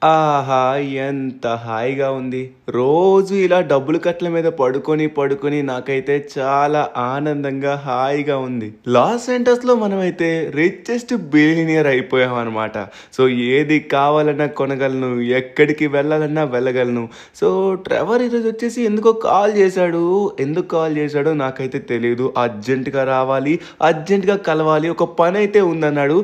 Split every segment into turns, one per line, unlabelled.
ఆహా! ఎంత హాయిగా ఉంది. రోజు ఇలా డబ్బులు కట్టల మీద పడుకొని నాకైతే చాలా ఆనందంగా, హాయిగా ఉంది. లాస్ ఏంజల్స్‌లో మనమైతే రిచెస్ట్ బిలియనియర్ అయిపోయామనమాట. సో, ఏది కావాలన్నా కొనగలను, ఎక్కడికి వెళ్ళాలన్నా వెళ్ళగలను. సో, ట్రెవర్ ఈరోజొచ్చేసి ఎందుకో కాల్ చేశాడు. ఎందుకు కాల్ చేశాడో నాకైతే తెలీదు. అర్జెంట్‌గా రావాలి, అర్జెంట్‌గా కలవాలి, ఒక పనైతే ఉందన్నాడు.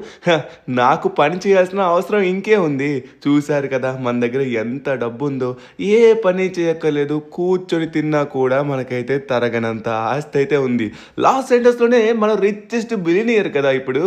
నాకు పని చేయాల్సిన అవసరం ఇంకే ఉంది. చూసారు కదా మన దగ్గర ఎంత డబ్బుందో. ఏ పని చేయక్కర్లేదు. కూర్చొని తిన్నా కూడా మనకైతే తరగనంత ఆస్తి అయితే ఉంది. లాస్ ఏంజల్స్‌లోనే మనం రిచెస్ట్ బిలియనియర్ కదా ఇప్పుడు.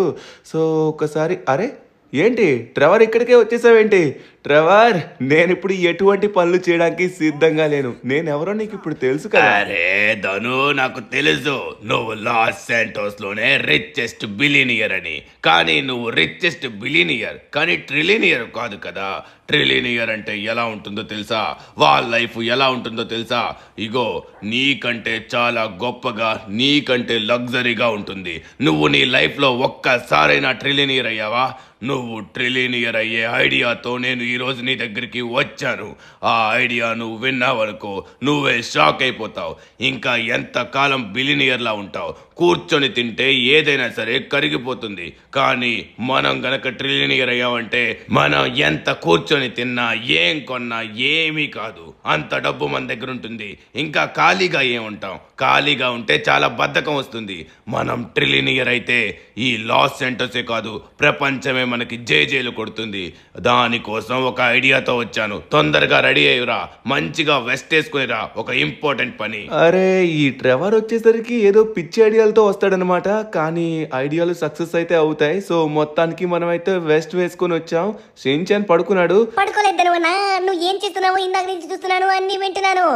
సో, ఒకసారి అరే! ఏంటి ట్రెవర్ ఇక్కడికే వచ్చేసావేంటి? ట్రెవర్, నేనిప్పుడు ఎటువంటి పనులు చేయడానికి సిద్ధంగా లేను. నేనెవరో నీకిప్పుడు తెలుసు కదా!
అరే ధను, నాకు తెలుసు నువ్వు లాస్ శాంటోస్ లోనే రిచెస్ట్ బిలియనియర్ అని. కానీ నువ్వు రిచెస్ట్ బిలియనియర్ కానీ ట్రిలినియర్ కాదు కదా. ట్రిలినియర్ అంటే ఎలా ఉంటుందో తెలుసా? వాళ్ళ లైఫ్ ఎలా ఉంటుందో తెలుసా? ఇగో, నీకంటే చాలా గొప్పగా, నీకంటే లగ్జరీగా ఉంటుంది. నువ్వు నీ లైఫ్లో ఒక్కసారైనా ట్రిలినియర్ అయ్యావా? నువ్వు ట్రిలినియర్ అయ్యే ఐడియాతో నేను ఈరోజు నీ దగ్గరికి వచ్చాను. ఆ ఐడియా నువ్వు విన్నావనుకో, నువ్వే షాక్ అయిపోతావు. ఇంకా ఎంతకాలం బిలినియర్లా ఉంటావు? కూర్చొని తింటే ఏదైనా సరే కరిగిపోతుంది. కానీ మనం గనక ట్రిలినియర్ అయ్యామంటే మనం ఎంత కూర్చొని తిన్నా, ఏం కొన్నా ఏమీ కాదు. అంత డబ్బు మన దగ్గర ఉంటుంది. ఇంకా ఖాళీగా ఏముంటాం? ఖాళీగా ఉంటే చాలా బద్ధకం వస్తుంది. మనం ట్రిలినియర్ అయితే ఈ లాస్ సెంటర్సే కాదు, ప్రపంచమే మనకి జేజేలు కొడుతుంది. దానికోసం ఒక ఐడియాతో వచ్చాను. తొందరగా రెడీ అయ్యురా, మంచిగా వెస్ట్ వేసుకునిరా, ఒక ఇంపార్టెంట్ పని.
అరే! ఈ ట్రెవర్ వచ్చేసరికి ఏదో పిచ్చి ఐడియాలతో వస్తాడనమాట. కానీ ఐడియాలు సక్సెస్ అయితే అవుతాయి. సో, మొత్తానికి మనమైతే వెస్ట్ వేసుకొనొచ్చాం. షిన్‌చాన్ పడుకున్నాడు.
పడుకోలేదు ధనువన్నా. నువ్వు ఏం చేస్తున్నావు? ఇందాక నుంచి చూస్తున్నాను, అన్ని వింటున్నాను.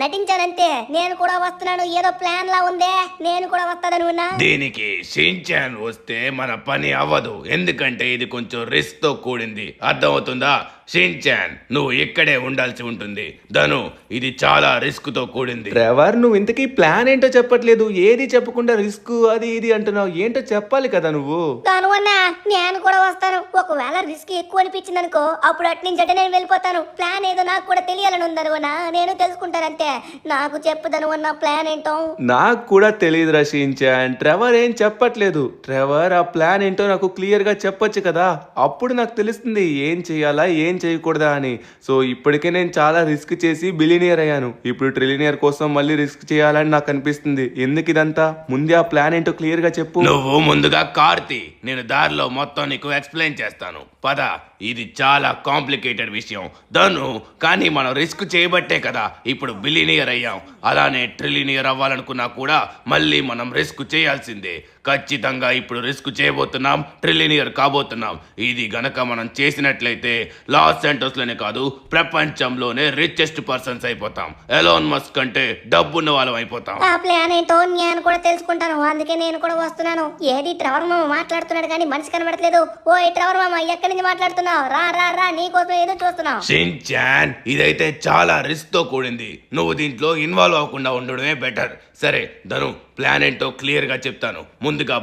నటించానంతే. నేను కూడా వస్తున్నాను. ఏదో ప్లాన్ లా ఉందే, నేను కూడా వస్తా ధనువన్నా.
దీనికి షిన్చాన్ వస్తే మన పని అవ్వదు. ఎందుకంటే ఇది కొంచెం రిస్క్ తో కూడింది. అర్థమవుతుందా? షిన్చాన్, నువ్వు ఇక్కడే ఉండాల్సి ఉంటుంది. ధను, ఇది చాలా రిస్క్ తో కూడింది.
ట్రెవర్, నువ్వు ఇంతకీ ప్లాన్ ఏంటో చెప్పట్లేదు. ఏది చెప్పకుండా రిస్క్ అది ఇది అంటున్నావు. ఏంటో చెప్పాలి కదా నువ్వు.
ధనువన్నా, నేను కూడా వస్తాను. ఒకవేళ రిస్క్ ఎక్కువ అనిపించింది అనుకో, అప్పుడు అటు నుంచి అటే నేను వెళ్ళిపోతాను. ప్లాన్ ఏదో నాకు కూడా తెలియాలని ఉంది ధనువన్నా. నేను తెలుసుకుంటానంతే. నాకు చెప్పు ధనువన్నా, ప్లాన్ ఏంటో.
నాకు కూడా తెలియదు షిన్‌చాన్. ట్రెవర్ ఏం చెప్పట్లేదు. ట్రెవర్ ఆ ప్లాన్ ఏంటో నాకు క్లియర్గా చెప్పొచ్చు కదా. అప్పుడు నాకు తెలుస్తుంది ఏం చేయాలా, ఏం చేయకూడదా అని. సో, ఇప్పటికే నేను చాలా రిస్క్ చేసి బిలియనియర్ అయ్యాను. ఇప్పుడు ట్రిలియనియర్ కోసం మళ్ళీ రిస్క్ చేయాలని నాకు అనిపిస్తుంది. ఎందుకు ఇదంతా? ముందే ఆ ప్లాన్ ఏంటో క్లియర్గా చెప్పు.
నువ్వు ముందుగా కార్తీ, నేను దారిలో మొత్తం నీకు ఎక్స్ప్లెయిన్ చేస్తాను. పద, ఇది చాలా కాంప్లికేటెడ్ విషయం ధను. కానీ మనం రిస్క్ చేయబట్టే కదా ఇప్పుడు బిలియనియర్ అయ్యాం. అలానే ట్రిలియనియర్ అవ్వాలనుకున్నా కూడా మళ్ళీ మనం రిస్క్ చేయాల్సిందే. ఖచ్చితంగా ఇప్పుడు రిస్క్ చేయబోతున్నాం, ట్రిలియనియర్ కాబోతున్నాం. ఇది గనక మనం చేసినట్లయితే లాస్ సెంటర్స్ లోనే కాదు, ప్రపంచంలోనే రిచెస్ట్ పర్సన్స్ అయిపోతాం. ఎలాన్ మస్క్ కంటే డబ్బున్న వాళ్ళం అయిపోతాం.
ఆ ప్లాన్ ఏంటో నేను కూడా తెలుసుకుంటాను. అందుకే నేను కూడా వస్తున్నాను. ఏది ట్రెవర్ మామ మాట్లాడుతున్నాడు కానీ మనిషి కనబడట్లేదు. ఓ ట్రెవర్ మామ, ఎక్కడి నుంచి మాట్లాడుతున్నావు? రా రా రా, నీకోసం ఏదో చూస్తున్నావు.
షిన్చాన్, ఇదైతే చాలా రిస్క్ తో కూడింది. నువ్వు దీంట్లో ఇన్వాల్వ్ అవ్వకుండా ఉండడమే బెటర్. సరే ధను, ప్లాన్ ఏంటో క్లియర్ గా చెప్తాను. ముందుగా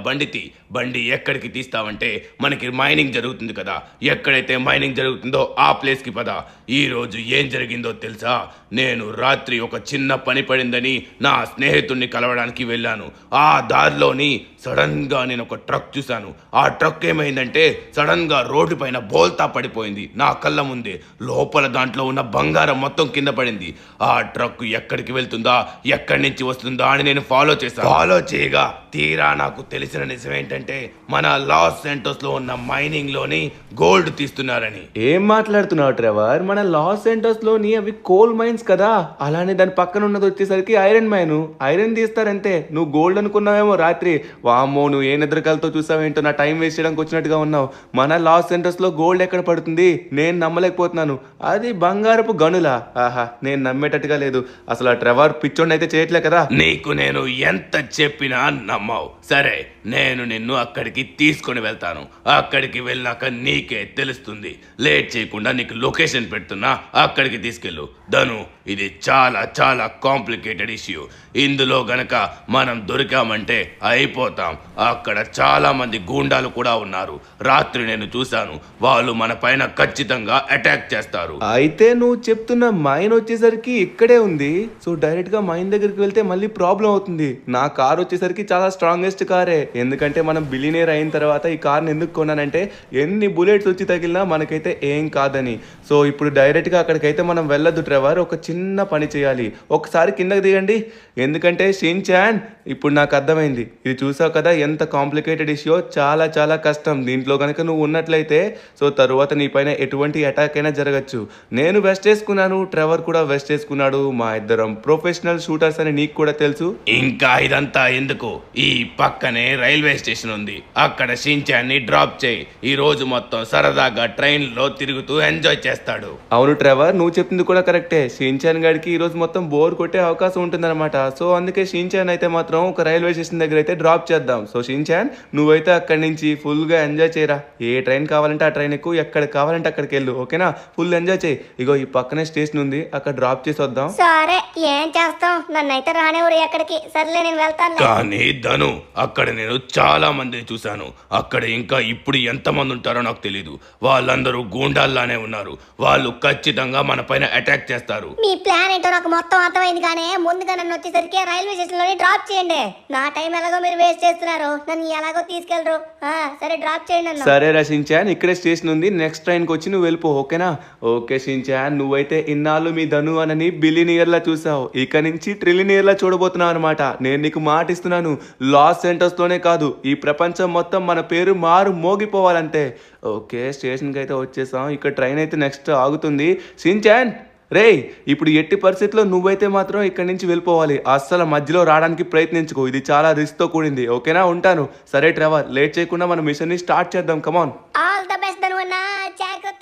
బండి ఎక్కడికి తీస్తావంటే, మనకి మైనింగ్ జరుగుతుంది కదా, ఎక్కడైతే మైనింగ్ జరుగుతుందో ఆ ప్లేస్ కి పద. ఈ రోజు ఏం జరిగిందో తెలుసా? నేను రాత్రి ఒక చిన్న పని పడిందని నా స్నేహితుడిని కలవడానికి వెళ్ళాను. ఆ దారిలోని సడన్ గా నేను ఒక ట్రక్ చూశాను. ఆ ట్రక్ ఏమైందంటే సడన్ గా రోడ్డు పైన బోల్తా పడిపోయింది నా కళ్ళ ముందే. లోపల దాంట్లో ఉన్న బంగారం మొత్తం కింద పడింది. ఆ ట్రక్ ఎక్కడికి వెళ్తుందా, ఎక్కడి నుంచి వస్తుందా అని నేను ఫాలో చేయగా తీరా నాకు తెలిసిన నిజం ఏంటంటే, మన లాస్ సెంటోస్ లో ఉన్న మైనింగ్ లోని గోల్డ్ తీస్తున్నారని.
ఏం మాట్లాడుతున్నావు ట్రెవర్? మన లాస్ ఏంజల్స్ లోని అవి కోల్ మైన్స్ కదా. అలానే దాని పక్కన ఉన్నది వచ్చేసరికి ఐరన్ మైన్. ఐరన్ తీస్తారంతే. నువ్వు గోల్డ్ అనుకున్నావేమో రాత్రి. వామ్మో, నువ్వు ఏ నిద్రకాలతో చూసావేంటో, నా టైం వేస్ట్ చేయడానికి వచ్చినట్టుగా ఉన్నావు. మన లాస్ సెంటర్స్ లో గోల్డ్ ఎక్కడ పడుతుంది? నేను నమ్మలేకపోతున్నాను. అది బంగారపు గనులా? ఆహా, నేను నమ్మేటట్టుగా లేదు. అసలు ఆ ట్రెవర్ పిచ్చోడిని అయితే చేయట్లే కదా.
నీకు నేను ఎంత చెప్పినా నమ్మవు. సరే, నేను నిన్ను అక్కడికి తీసుకొని వెళ్తాను. అక్కడికి వెళ్ళాక నీకే తెలుస్తుంది. లేట్ చేయకుండా నీకు లొకేషన్ పెడుతున్నా, అక్కడికి తీసుకెళ్ళు. ధను, ఇది చాలా చాలా కాంప్లికేటెడ్ ఇష్యూ. ఇందులో గనక మనం దొరికామంటే అయిపోతాం. అక్కడ చాలా మంది గూండాలు కూడా ఉన్నారు. రాత్రి నేను చూశాను. వాళ్ళు మన పైన ఖచ్చితంగా అటాక్ చేస్తారు.
అయితే నువ్వు చెప్తున్న మైన్ వచ్చేసరికి ఇక్కడే ఉంది. సో డైరెక్ట్ గా మైన్ దగ్గరికి వెళ్తే మళ్ళీ ప్రాబ్లం అవుతుంది. నా కార్ వచ్చేసరికి చాలా స్ట్రాంగెస్ట్ కారే. ఎందుకంటే మనం బిలియనీర్ అయిన తర్వాత ఈ కార్ని ఎందుకు కొన్నానంటే ఎన్ని బుల్లెట్స్ వచ్చి తగిలినా మనకైతే ఏం కాదని. సో ఇప్పుడు డైరెక్ట్ గా అక్కడికైతే మనం వెళ్ళొద్దు డ్రైవర్. ఒక చిన్న పని చేయాలి. ఒకసారి కిందకి దిగండి. ఎందుకంటే షిన్చాన్, ఇప్పుడు నాకు అర్థమైంది. ఇది చూసావు కదా ఎంత కాంప్లికేటెడ్ ఇష్యూ. చాలా చాలా కష్టం. దీంట్లో కనుక నువ్వు ఉన్నట్లయితే సో తరువాత నీ పైన ఎటువంటి అటాక్ అయినా జరగచ్చు. నేను వెస్ట్ చేసుకున్నాను, ట్రెవర్ కూడా వెస్ట్ చేసుకున్నాడు. మా ఇద్దరం ప్రొఫెషనల్ షూటర్స్ అని నీకు కూడా తెలుసు.
ఇంకా ఇదంతా ఎందుకు? ఈ పక్కనే రైల్వే స్టేషన్ ఉంది. అక్కడ షిన్చాన్ని డ్రాప్ చేయి. ఈ రోజు మొత్తం సరదాగా ట్రైన్ లో తిరుగుతూ ఎంజాయ్ చేస్తాడు.
అవును ట్రెవర్, నువ్వు చెప్పింది కూడా కరెక్టే. షిన్చాన్ గాడికి ఈ రోజు మొత్తం బోర్ కొట్టే అవకాశం ఉంటుందన్నమాట. సో అందుకే షిన్చాన్ అయితే మాత్రం ఒక రైల్వే స్టేషన్ దగ్గర అయితే డ్రాప్ చేద్దాం. సో షిన్చాన్, నువ్వైతే అక్కడి నుంచి ఫుల్ గా ఎంజాయ్ చేయరా. ఏ ట్రైన్ కావాలంటే ఆ ట్రైన్ ఎక్కువ, ఎక్కడ కావాలంటే అక్కడికి వెళ్ళు. ఓకేనా? ఫుల్ ఎంజాయ్ చేయి. ఇగో ఈ పక్కనే స్టేషన్ ఉంది, అక్కడ డ్రాప్ చేసి వద్దాం.
సరే, ఏం చేస్తాం, నన్నైతే రానివ్వరు ఎక్కడికి. సర్లే, నేను వెళ్తాను.
కానీ ధను, అక్కడ నేను చాలా మందిని చూశాను. అక్కడ ఇంకా ఇప్పుడు ఎంతమంది ఉంటారో నాకు తెలీదు. వాళ్ళందరూ గూండాల్లానే ఉన్నారు. వాళ్ళు ఖచ్చితంగా మన పైన అటాక్ చేస్తారు.
మీ ప్లాన్ ఏంటో నాకు మొత్తం అర్థమైంది. కానీ ముందుగా నన్ను వచ్చేసరికి రైల్వే స్టేషన్ లోనే డ్రాప్ చేయండి. నా టైం ఎలాగో మీరు వేస్ట్ చేస్తున్నారు. నన్ను ఎలాగో తీసుకెళ్ళరు. సరే, డ్రాప్ చేయండి నన్ను.
సరే రా షిన్చాన్, ఇక్కడే స్టేషన్ ఉంది. నెక్స్ట్ ట్రైన్కి వచ్చి నువ్వు వెళ్ళిపో. ఓకేనా? ఓకే షిన్చాన్, నువ్వైతే ఇన్నాళ్ళు మీ ధను అనని బిలియనియర్ లా చూసావు. ఇక నుంచి ట్రిలియనియర్ లా చూడబోతున్నావు అనమాట. నేను నీకు మాట ఇస్తున్నాను. లాస్ సెంటర్స్ లోనే కాదు, ఈ ప్రపంచం మొత్తం మన పేరు మారు మోగిపోవాలంటే. ఓకే, స్టేషన్కి అయితే వచ్చేసాం. ఇక్కడ ట్రైన్ అయితే నెక్స్ట్ ఆగుతుంది. షిన్చాన్, రే, ఇప్పుడు ఎట్టి పరిస్థితుల్లో నువ్వైతే మాత్రం ఇక్కడి నుంచి వెళ్ళిపోవాలి. అస్సలు మధ్యలో రావడానికి ప్రయత్నించుకో. ఇది చాలా రిస్క్ తో కూడింది. ఓకేనా? ఉంటాను. సరే ట్రెవర్, లేట్ చేయకుండా మన మిషన్ ని స్టార్ట్ చేద్దాం. కమాన్.
ఆల్ ద బెస్ట్ ధనువన్నా, జాగ్రత్త.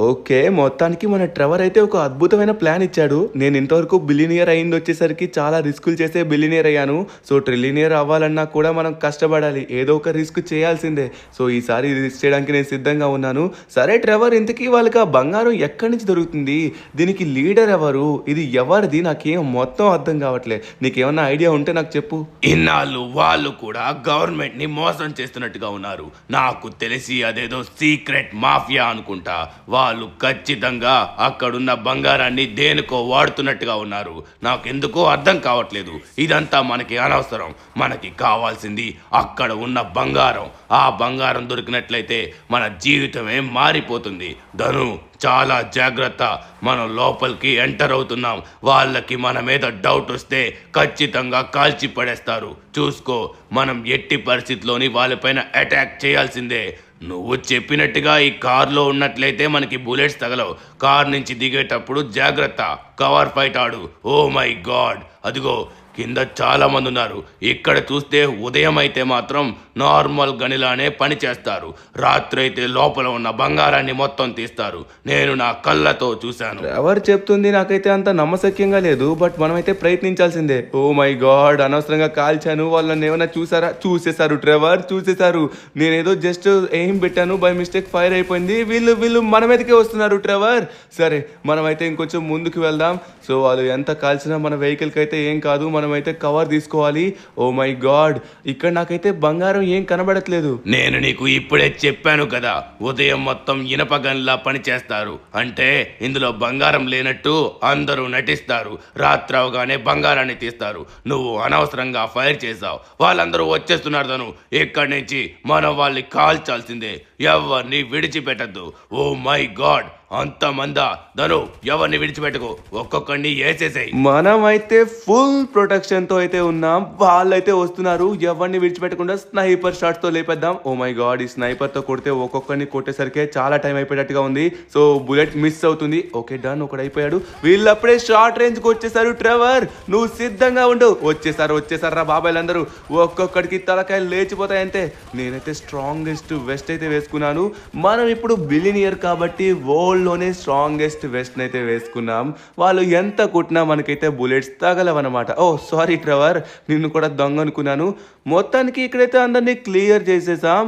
ఓకే, మొత్తానికి మన ట్రెవర్ అయితే ఒక అద్భుతమైన ప్లాన్ ఇచ్చాడు. నేను ఇంతవరకు బిలియనియర్ అయింది వచ్చేసరికి చాలా రిస్కులు చేసే బిలియనియర్ అయ్యాను. సో ట్రిలియనియర్ అవ్వాలన్నా కూడా మనం కష్టపడాలి. ఏదో ఒక రిస్క్ చేయాల్సిందే. సో ఈసారి రిస్క్ చేయడానికి నేను సిద్ధంగా ఉన్నాను. సరే ట్రెవర్, ఇంతకీ వాళ్ళకి ఆ బంగారం ఎక్కడి నుంచి దొరుకుతుంది? దీనికి లీడర్ ఎవరు? ఇది ఎవరిది? నాకేం మొత్తం అర్థం కావట్లేదు. నీకేమన్నా ఐడియా ఉంటే నాకు చెప్పు.
ఇన్నాళ్ళు వాళ్ళు కూడా గవర్నమెంట్ ని మోసం చేస్తున్నట్టుగా ఉన్నారు. నాకు తెలిసి అదేదో సీక్రెట్ మాఫియా అనుకుంటా. వాళ్ళు ఖచ్చితంగా అక్కడున్న బంగారాన్ని దేనికో వాడుతున్నట్టుగా ఉన్నారు. నాకెందుకో అర్థం కావట్లేదు. ఇదంతా మనకి అనవసరం. మనకి కావాల్సింది అక్కడ ఉన్న బంగారం. ఆ బంగారం దొరికినట్లయితే మన జీవితమే మారిపోతుంది. ధను, చాలా జాగ్రత్త. మనం లోపలికి ఎంటర్ అవుతున్నాం. వాళ్ళకి మన మీద డౌట్ వస్తే ఖచ్చితంగా కాల్చి పడేస్తారు. చూసుకో, మనం ఎట్టి పరిస్థితిలోని వాళ్ళపైన అటాక్ చేయాల్సిందే. నువ్వు చెప్పినట్టుగా ఈ కార్లో ఉన్నట్లయితే మనకి బుల్లెట్స్ తగలవు. కార్ నుంచి దిగేటప్పుడు జాగ్రత్త. కవర్ ఫైట్ ఆడు. ఓ మై గాడ్, అదిగో కింద చాలా మంది ఉన్నారు. ఇక్కడ చూస్తే ఉదయం అయితే మాత్రం నార్మల్ గనిలానే పని చేస్తారు. రాత్రి అయితే లోపల ఉన్న బంగారాన్ని మొత్తం తీస్తారు. నేను నా కళ్ళతో చూశాను.
ఎవరు చెప్తుంది నాకైతే అంత నమ్మశక్యంగా లేదు. బట్ మనమైతే ప్రయత్నించాల్సిందే. ఓ మై గాడ్, అనవసరంగా కాల్చాను. వాళ్ళని ఏమైనా చూసారా? చూసేశారు ట్రెవర్, చూసేశారు. నేనేదో జస్ట్ ఎయిమ్ పెట్టాను, బై మిస్టేక్ ఫైర్ అయిపోయింది. వీళ్ళు మన మీదకే వస్తున్నారు ట్రెవర్. సరే, మనమైతే ఇంకొంచెం ముందుకు వెళ్దాం. సో వాళ్ళు ఎంత కాల్చినా మన వెహికల్కి అయితే ఏం కాదు. మనమైతే కవర్ తీసుకోవాలి. ఓ మై గాడ్, ఇక్కడ నాకైతే బంగారం ఏం కనబడట్లేదు.
నేను నీకు ఇప్పుడే చెప్పాను కదా, ఉదయం మొత్తం ఇనప గన్లా పని చేస్తారు. అంటే ఇందులో బంగారం లేనట్టు అందరూ నటిస్తారు. రాత్రి అవగానే బంగారాన్ని తీస్తారు. నువ్వు అనవసరంగా ఫైర్ చేసావు. వాళ్ళందరూ వచ్చేస్తున్నారు ధను. ఇక్కడి నుంచి మనం వాళ్ళని కాల్చాల్సిందే. ఎవరిని విడిచిపెట్టద్దు. ఓ మై గాడ్, అంతమందా? ధను, ఎవరిని విడిచిపెట్టకు. ఒక్కొక్కడిని వేసేసాయి.
మనమైతే ఫుల్ ప్రొటెక్షన్ తో అయితే ఉన్నాం. వాళ్ళైతే వస్తున్నారు. ఎవరిని విడిచిపెట్టకుండా స్నైపర్ షాట్స్ తో లేపేద్దాం. ఓ మై గాడ్, ఈ స్నైపర్ తో కొడితే ఒక్కొక్కరిని కొట్టేసరికి చాలా టైం అయిపోయేటట్టుగా ఉంది. సో బుల్లెట్ మిస్ అవుతుంది. ఓకే డన్, ఒకడు అయిపోయాడు. వీళ్ళు అప్పుడే షార్ట్ రేంజ్ కి వచ్చేసారు. ట్రెవర్, నువ్వు సిద్ధంగా ఉండు. వచ్చేసారు రా బాబాయ్లందరూ. ఒక్కొక్కడికి తలకాయలు లేచిపోతాయి అంతే. నేనైతే స్ట్రాంగెస్ట్ వెస్ట్ అయితే వేసుకున్నాను. వేసుకున్నాను. మనం ఇప్పుడు బిలినియర్ కాబట్టి వరల్డ్లోనే స్ట్రాంగెస్ట్ వెస్ట్ అయితే వేసుకున్నాం. వాళ్ళు ఎంత కుట్టినా మనకైతే బుల్లెట్స్ తగలవన్నమాట. ఓ సారీ ట్రెవర్, నిన్ను కూడా దొంగ అనుకున్నాను. మొత్తానికి ఇక్కడైతే అందరినీ క్లియర్ చేసేసాం.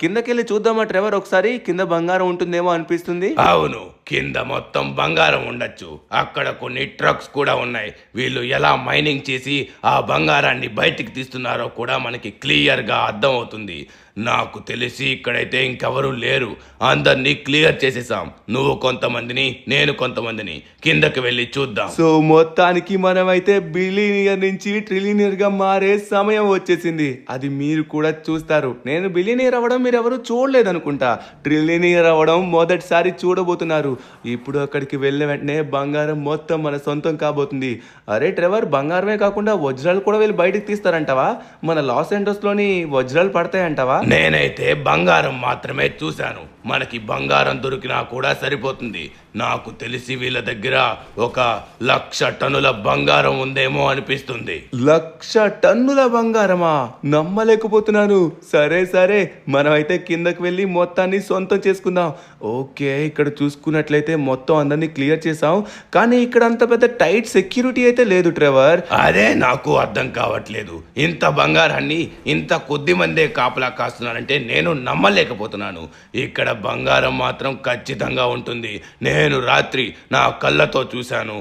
కిందకెళ్ళి చూద్దామా ట్రెవర్? ఒకసారి కింద బంగారం ఉంటుందేమో అనిపిస్తుంది.
అవును, కింద మొత్తం బంగారం ఉండొచ్చు. అక్కడ కొన్ని ట్రక్స్ కూడా ఉన్నాయి. వీళ్ళు ఎలా మైనింగ్ చేసి ఆ బంగారాన్ని బయటికి తీస్తున్నారో కూడా మనకి క్లియర్గా అర్థం అవుతుంది. నాకు తెలిసి ఇక్కడైతే ఇంకెవరూ లేరు, అందరినీ క్లియర్ చేసేసాం. నువ్వు కొంతమందిని, నేను కొంతమందిని. కిందకి వెళ్ళి చూద్దాం.
సో మొత్తానికి మనమైతే బిలినియర్ నుంచి ట్రిలినియర్ గా మారే సమయం వచ్చేసింది. అది మీరు కూడా చూస్తారు. నేను బిలినియర్ అవ్వడం మీరు ఎవరు చూడలేదు అనుకుంటా. ట్రిలినియర్ అవ్వడం మొదటిసారి చూడబోతున్నారు. ఇప్పుడు అక్కడికి వెళ్ళిన వెంటనే బంగారం మొత్తం మన సొంతం కాబోతుంది. అరే ట్రెవర్, బంగారమే కాకుండా వజ్రాలు కూడా వెళ్ళి బయటికి తీస్తారంటావా? మన లాస్ ఏంజల్స్ లోని వజ్రాలు పడతాయంటావా?
నేనైతే బంగారం మాత్రమే చూశాను. మనకి బంగారం దొరికినా కూడా సరిపోతుంది. నాకు తెలిసి వీళ్ళ దగ్గర 1,00,000 టన్నుల బంగారం ఉందేమో అనిపిస్తుంది.
1,00,000 టన్నుల బంగారమా? నమ్మలేకపోతున్నాను. సరే సరే, మనమైతే కిందకి వెళ్ళి మొత్తాన్ని సొంతం చేసుకుందాం. ఓకే, ఇక్కడ చూసుకున్నట్లయితే మొత్తం అందరినీ క్లియర్ చేసాం. కానీ ఇక్కడ అంత పెద్ద టైట్ సెక్యూరిటీ అయితే లేదు ట్రెవర్.
అదే నాకు అర్థం కావట్లేదు. ఇంత బంగారాన్ని ఇంత కొద్ది మందే కాపలా కాస్తున్నానంటే నేను నమ్మలేకపోతున్నాను. ఇక్కడ బంగారం మాత్రం ఖచ్చితంగా ఉంటుంది. నేను రాత్రి నా కళ్ళతో చూశాను.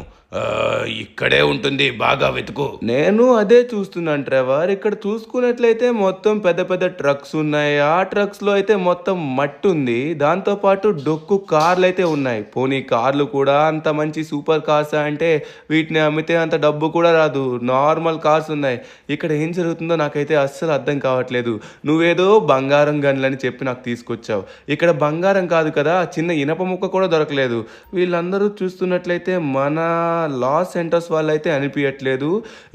ఇక్కడే ఉంటుంది, బాగా వెతుకు.
నేను అదే చూస్తున్నాను ట్రెవర్. ఇక్కడ చూసుకున్నట్లయితే మొత్తం పెద్ద పెద్ద ట్రక్స్ ఉన్నాయి. ఆ ట్రక్స్ లో అయితే మొత్తం మట్టి ఉంది. దాంతో పాటు డొక్కు కార్లు అయితే ఉన్నాయి. పోనీ కార్లు కూడా అంత మంచి సూపర్ కార్స్ అంటే వీటిని అమ్మితే అంత డబ్బు కూడా రాదు. నార్మల్ కార్స్ ఉన్నాయి. ఇక్కడ ఏం జరుగుతుందో నాకైతే అస్సలు అర్థం కావట్లేదు. నువ్వేదో బంగారం గన్లని చెప్పి నాకు తీసుకొచ్చావు. ఇక్కడ బంగారం కాదు కదా, చిన్న ఇనప ముక్క కూడా దొరకలేదు. వీళ్ళందరూ చూస్తున్నట్లయితే మన లాస్ ఏంజల్స్ వాళ్ళైతే అనిపించట్లేదు.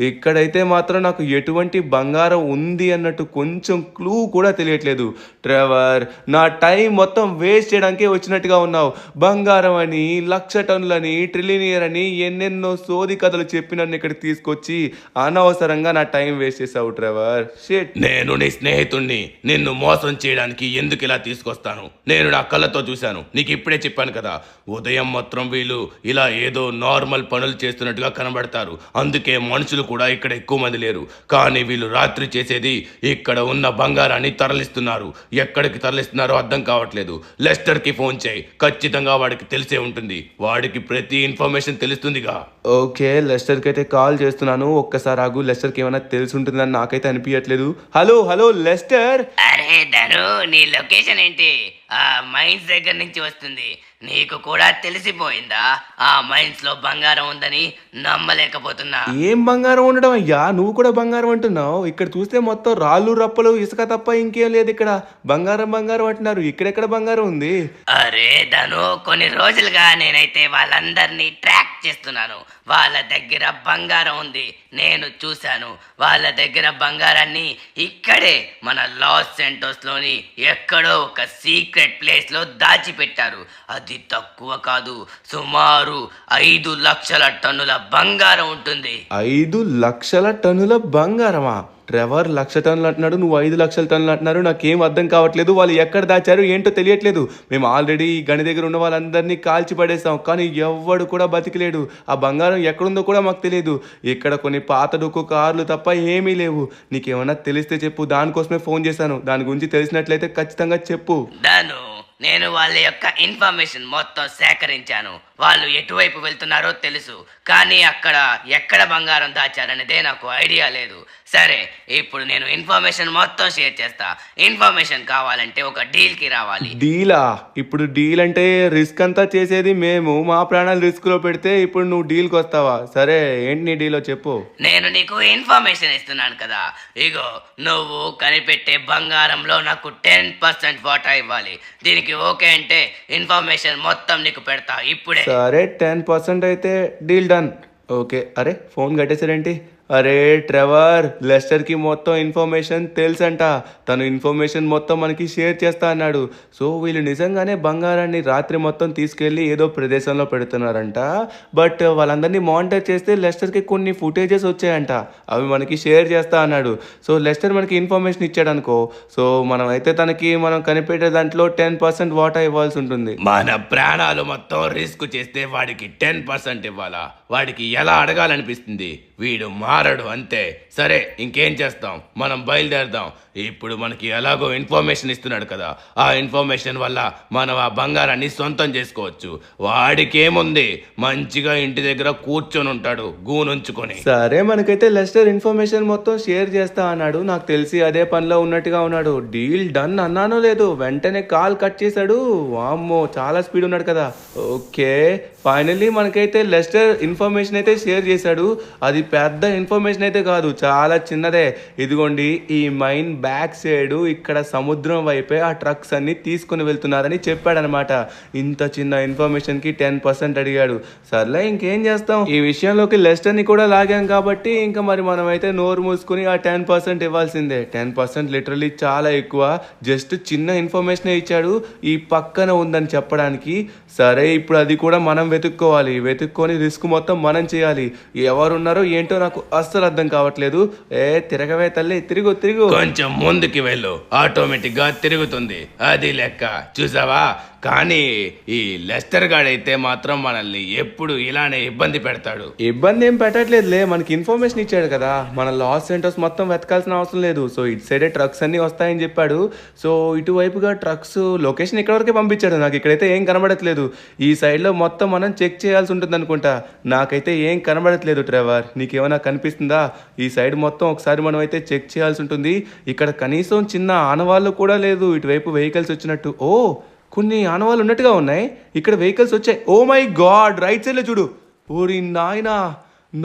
ఇక్కడైతే మాత్రం నాకు ఎటువంటి బంగారం ఉంది అన్నట్టు కొంచెం క్లూ కూడా తెలియట్లేదు. ట్రెవర్, నా టైం మొత్తం వేస్ట్ చేయడానికే వచ్చినట్టుగా ఉన్నావు. బంగారం అని, 1,00,000 టన్నులని, ట్రిలినియర్ అని ఎన్నెన్నో సోది కథలు చెప్పి నన్ను ఇక్కడికి తీసుకొచ్చి అనవసరంగా నా టైం వేస్ట్ చేసావు ట్రెవర్. షిట్.
నేను నీ స్నేహితుణ్ణి, నిన్ను మోసం చేయడానికి ఎందుకు ఇలా తీసుకొస్తాను? నేను నా కళ్ళతో చూశాను. నీకు ఇప్పుడే చెప్పాను కదా, ఉదయం మాత్రం వీళ్ళు ఇలా ఏదో నార్మల్ పనులు చేస్తున్నట్టుగా కనబడతారు. అందుకే మనుషులు కూడా ఇక్కడ ఎక్కువ మంది లేరు. కానీ వీళ్ళు రాత్రి చేసేది ఇక్కడ ఉన్న బంగారాన్ని తరలిస్తున్నారు. ఎక్కడికి తరలిస్తున్నారో అర్థం కావట్లేదు. లెస్టర్ కి ఫోన్ చేయి, ఖచ్చితంగా వాడికి తెలిసే ఉంటుంది. వాడికి ప్రతి ఇన్ఫర్మేషన్ తెలుస్తుందిగా.
ఓకే, లెస్టర్కి అయితే కాల్ చేస్తున్నాను. ఒక్కసారి ఆగు. లెస్టర్కి ఏమైనా తెలిసి ఉంటుందని నాకైతే అనిపించట్లేదు. Hello hello Lester.
అరే ధను, నీ లొకేషన్ ఏంటి? ఆ మైన్స్ దగ్గర నుంచి వస్తుంది. నీకు కూడా తెలిసిపోయిందా ఆ మైన్స్ లో బంగారం ఉందని? నమ్మలేకపోతున్నా.
ఏం బంగారం ఉండడం అయ్యా, నువ్వు కూడా బంగారం అంటున్నావు. ఇక్కడ చూస్తే మొత్తం రాళ్ళు రప్పలు ఇసుక తప్ప ఇంకేం లేదు. ఇక్కడ బంగారం బంగారం అంటున్నారు. ఇక్కడెక్కడ బంగారం ఉంది?
అరే ధను, కొన్ని రోజులుగా నేనైతే వాళ్ళందరినీ ట్రాక్ చేస్తున్నాను. వాళ్ళ దగ్గర బంగారం ఉంది, నేను చూశాను. వాళ్ళ దగ్గర బంగారాన్ని ఇక్కడే మన లాస్ సెంటోస్ లోని ఎక్కడో ఒక సీక్రెట్ ప్లేస్ లో దాచిపెట్టారు. అది తక్కువ కాదు, సుమారు 5,00,000 టన్నుల బంగారం ఉంటుంది.
5,00,000 టన్నుల బంగారమా? ట్రెవర్ 1,00,000 టన్నులు అంటున్నాడు, నువ్వు 5,00,000 టన్నులు అంటున్నారు. నాకేం అర్థం కావట్లేదు. వాళ్ళు ఎక్కడ దాచారు ఏంటో తెలియట్లేదు. మేము ఆల్రెడీ గని దగ్గర ఉన్న వాళ్ళందరినీ కాల్చి పడేసాం, కానీ ఎవ్వడు కూడా బతికిలేడు. ఆ బంగారం ఎక్కడుందో కూడా మాకు తెలియదు. ఇక్కడ కొన్ని పాత డొక్కు కార్లు తప్ప ఏమీ లేవు. నీకేమన్నా తెలిస్తే చెప్పు, దానికోసమే ఫోన్ చేశాను. దాని గురించి తెలిసినట్లయితే ఖచ్చితంగా చెప్పు.
ధను, నేను వాళ్ళ యొక్క ఇన్ఫర్మేషన్ మొత్తం సేకరించాను. వాళ్ళు ఎటువైపు వెళ్తున్నారో తెలుసు, కానీ ఎక్కడ బంగారం దాచారనేదే నాకు ఐడియా లేదు. సరే, ఇప్పుడు నేను ఇన్ఫర్మేషన్ మొత్తం షేర్ చేస్తా. ఇన్ఫర్మేషన్ కావాలంటే ఒక డీల్ కి రావాలి.
డీలా? ఇప్పుడు డీల్ అంటే రిస్క్ అంతా చేసేది మేము. మా ప్రాణాలు రిస్క్ లో పెడితే ఇప్పుడు నువ్వు డీల్కి వస్తావా? సరే, ఏంటి నీ డీలో చెప్పు.
నేను నీకు ఇన్ఫర్మేషన్ ఇస్తున్నాను కదా, ఇగో నువ్వు కనిపెట్టే బంగారంలో నాకు 10% వాటా ఇవ్వాలి. దీనికి ఓకే అంటే ఇన్ఫర్మేషన్ మొత్తం నీకు పెడతా ఇప్పుడే.
సరే, 10% అయితే డీల్ డన్. ఓకే. అరే, ఫోన్ కట్టేసారేంటి? అరే ట్రెవర్, లెస్టర్ కి మొత్తం ఇన్ఫర్మేషన్ తెలుసంట. తను ఇన్ఫర్మేషన్ మొత్తం మనకి షేర్ చేస్తా అన్నాడు. సో వీళ్ళు నిజంగానే బంగారాన్ని రాత్రి మొత్తం తీసుకెళ్లి ఏదో ప్రదేశంలో పెడుతున్నారంట. బట్ వాళ్ళందరినీ మానిటర్ చేస్తే లెస్టర్ కి కొన్ని ఫుటేజెస్ వచ్చాయంట. అవి మనకి షేర్ చేస్తా అన్నాడు. సో లెస్టర్ మనకి ఇన్ఫర్మేషన్ ఇచ్చాడు అనుకో, సో మనం అయితే తనకి మనం కనిపెట్టే దాంట్లో 10% వాటా ఇవ్వాల్సి ఉంటుంది.
మన ప్రాణాలు మొత్తం రిస్క్ చేస్తే వాడికి 10% ఇవ్వాలా? వాడికి ఎలా అడగాలనిపిస్తుంది? వీడు మారడు అంతే. సరే ఇంకేం చేస్తాం, మనం బయలుదేరదాం. ఇప్పుడు మనకి ఎలాగో ఇన్ఫర్మేషన్ ఇస్తున్నాడు కదా, ఆ ఇన్ఫర్మేషన్ వల్ల మనం ఆ బంగారాన్ని సొంతం చేసుకోవచ్చు. వాడికి ఏముంది, మంచిగా ఇంటి దగ్గర కూర్చొని ఉంటాడు గూనుంచుకొని.
సరే మనకైతే లెస్టర్ ఇన్ఫర్మేషన్ మొత్తం షేర్ చేస్తా అన్నాడు. నాకు తెలిసి అదే పనిలో ఉన్నట్టుగా ఉన్నాడు. డీల్ డన్ అన్నానో లేదు, వెంటనే కాల్ కట్ చేశాడు. వామ్మో, చాలా స్పీడ్ ఉన్నాడు కదా. ఓకే, ఫైనల్లీ మనకైతే లెస్టర్ ఇన్ఫర్మేషన్ అయితే షేర్ చేశాడు. అది పెద్ద ఇన్ఫర్మేషన్ అయితే కాదు, చాలా చిన్నదే. ఇదిగోండి, ఈ మైన్ బ్యాక్ సైడ్ ఇక్కడ సముద్రం వైపే ఆ ట్రక్స్ అన్ని తీసుకుని వెళ్తున్నారని చెప్పాడనమాట. ఇంత చిన్న ఇన్ఫర్మేషన్ కి 10% అడిగాడు. సర్లే ఇంకేం చేస్తాం, ఈ విషయంలోకి లెస్టర్ ని కూడా లాగాం కాబట్టి ఇంకా మరి మనం అయితే నోరు మూసుకుని ఆ 10% ఇవ్వాల్సిందే. 10% లిటరలీ చాలా ఎక్కువ. జస్ట్ చిన్న ఇన్ఫర్మేషన్ ఇచ్చాడు ఈ పక్కన ఉందని చెప్పడానికి. సరే ఇప్పుడు అది కూడా మనం వెతుక్కోవాలి. వెతుక్కొని రిస్క్ మొత్తం మనం చేయాలి. ఎవరున్నారో ఏంటో నాకు అస్సలు అర్థం కావట్లేదు. తిరగవే తల్లి, తిరుగు తిరుగు.
కొంచెం ముందుకి వెళ్ళు, ఆటోమేటిక్ గా తిరుగుతుంది. అది లెక్క, చూసావా? కానీ ఈ లెస్టర్ గాడైతే మాత్రం మనల్ని ఎప్పుడు ఇలానే ఇబ్బంది పెడతాడు.
ఇబ్బంది ఏం పెట్టట్లేదులే, మనకి ఇన్ఫర్మేషన్ ఇచ్చాడు కదా. మన లాస్ సెంటర్స్ మొత్తం వెతకాల్సిన అవసరం లేదు. సో ఇటు సైడే ట్రక్స్ అన్ని వస్తాయని చెప్పాడు. సో ఇటువైపుగా ట్రక్స్ లొకేషన్ ఇక్కడ వరకే పంపించాడు. నాకు ఇక్కడైతే ఏం కనబడట్లేదు. ఈ సైడ్లో మొత్తం మనం చెక్ చేయాల్సి ఉంటుంది అనుకుంటా. నాకైతే ఏం కనబడట్లేదు ట్రెవర్, నీకేమైనా కనిపిస్తుందా? ఈ సైడ్ మొత్తం ఒకసారి మనం అయితే చెక్ చేయాల్సి ఉంటుంది. ఇక్కడ కనీసం చిన్న ఆనవాళ్ళు కూడా లేదు ఇటువైపు వెహికల్స్ వచ్చినట్టు. ఓ, కొన్ని ఆనవాళ్ళు ఉన్నట్టుగా ఉన్నాయి. ఇక్కడ వెహికల్స్ వచ్చాయి. ఓ మై గాడ్, రైట్ సైడ్లో చూడు. ఓరి నాయనా,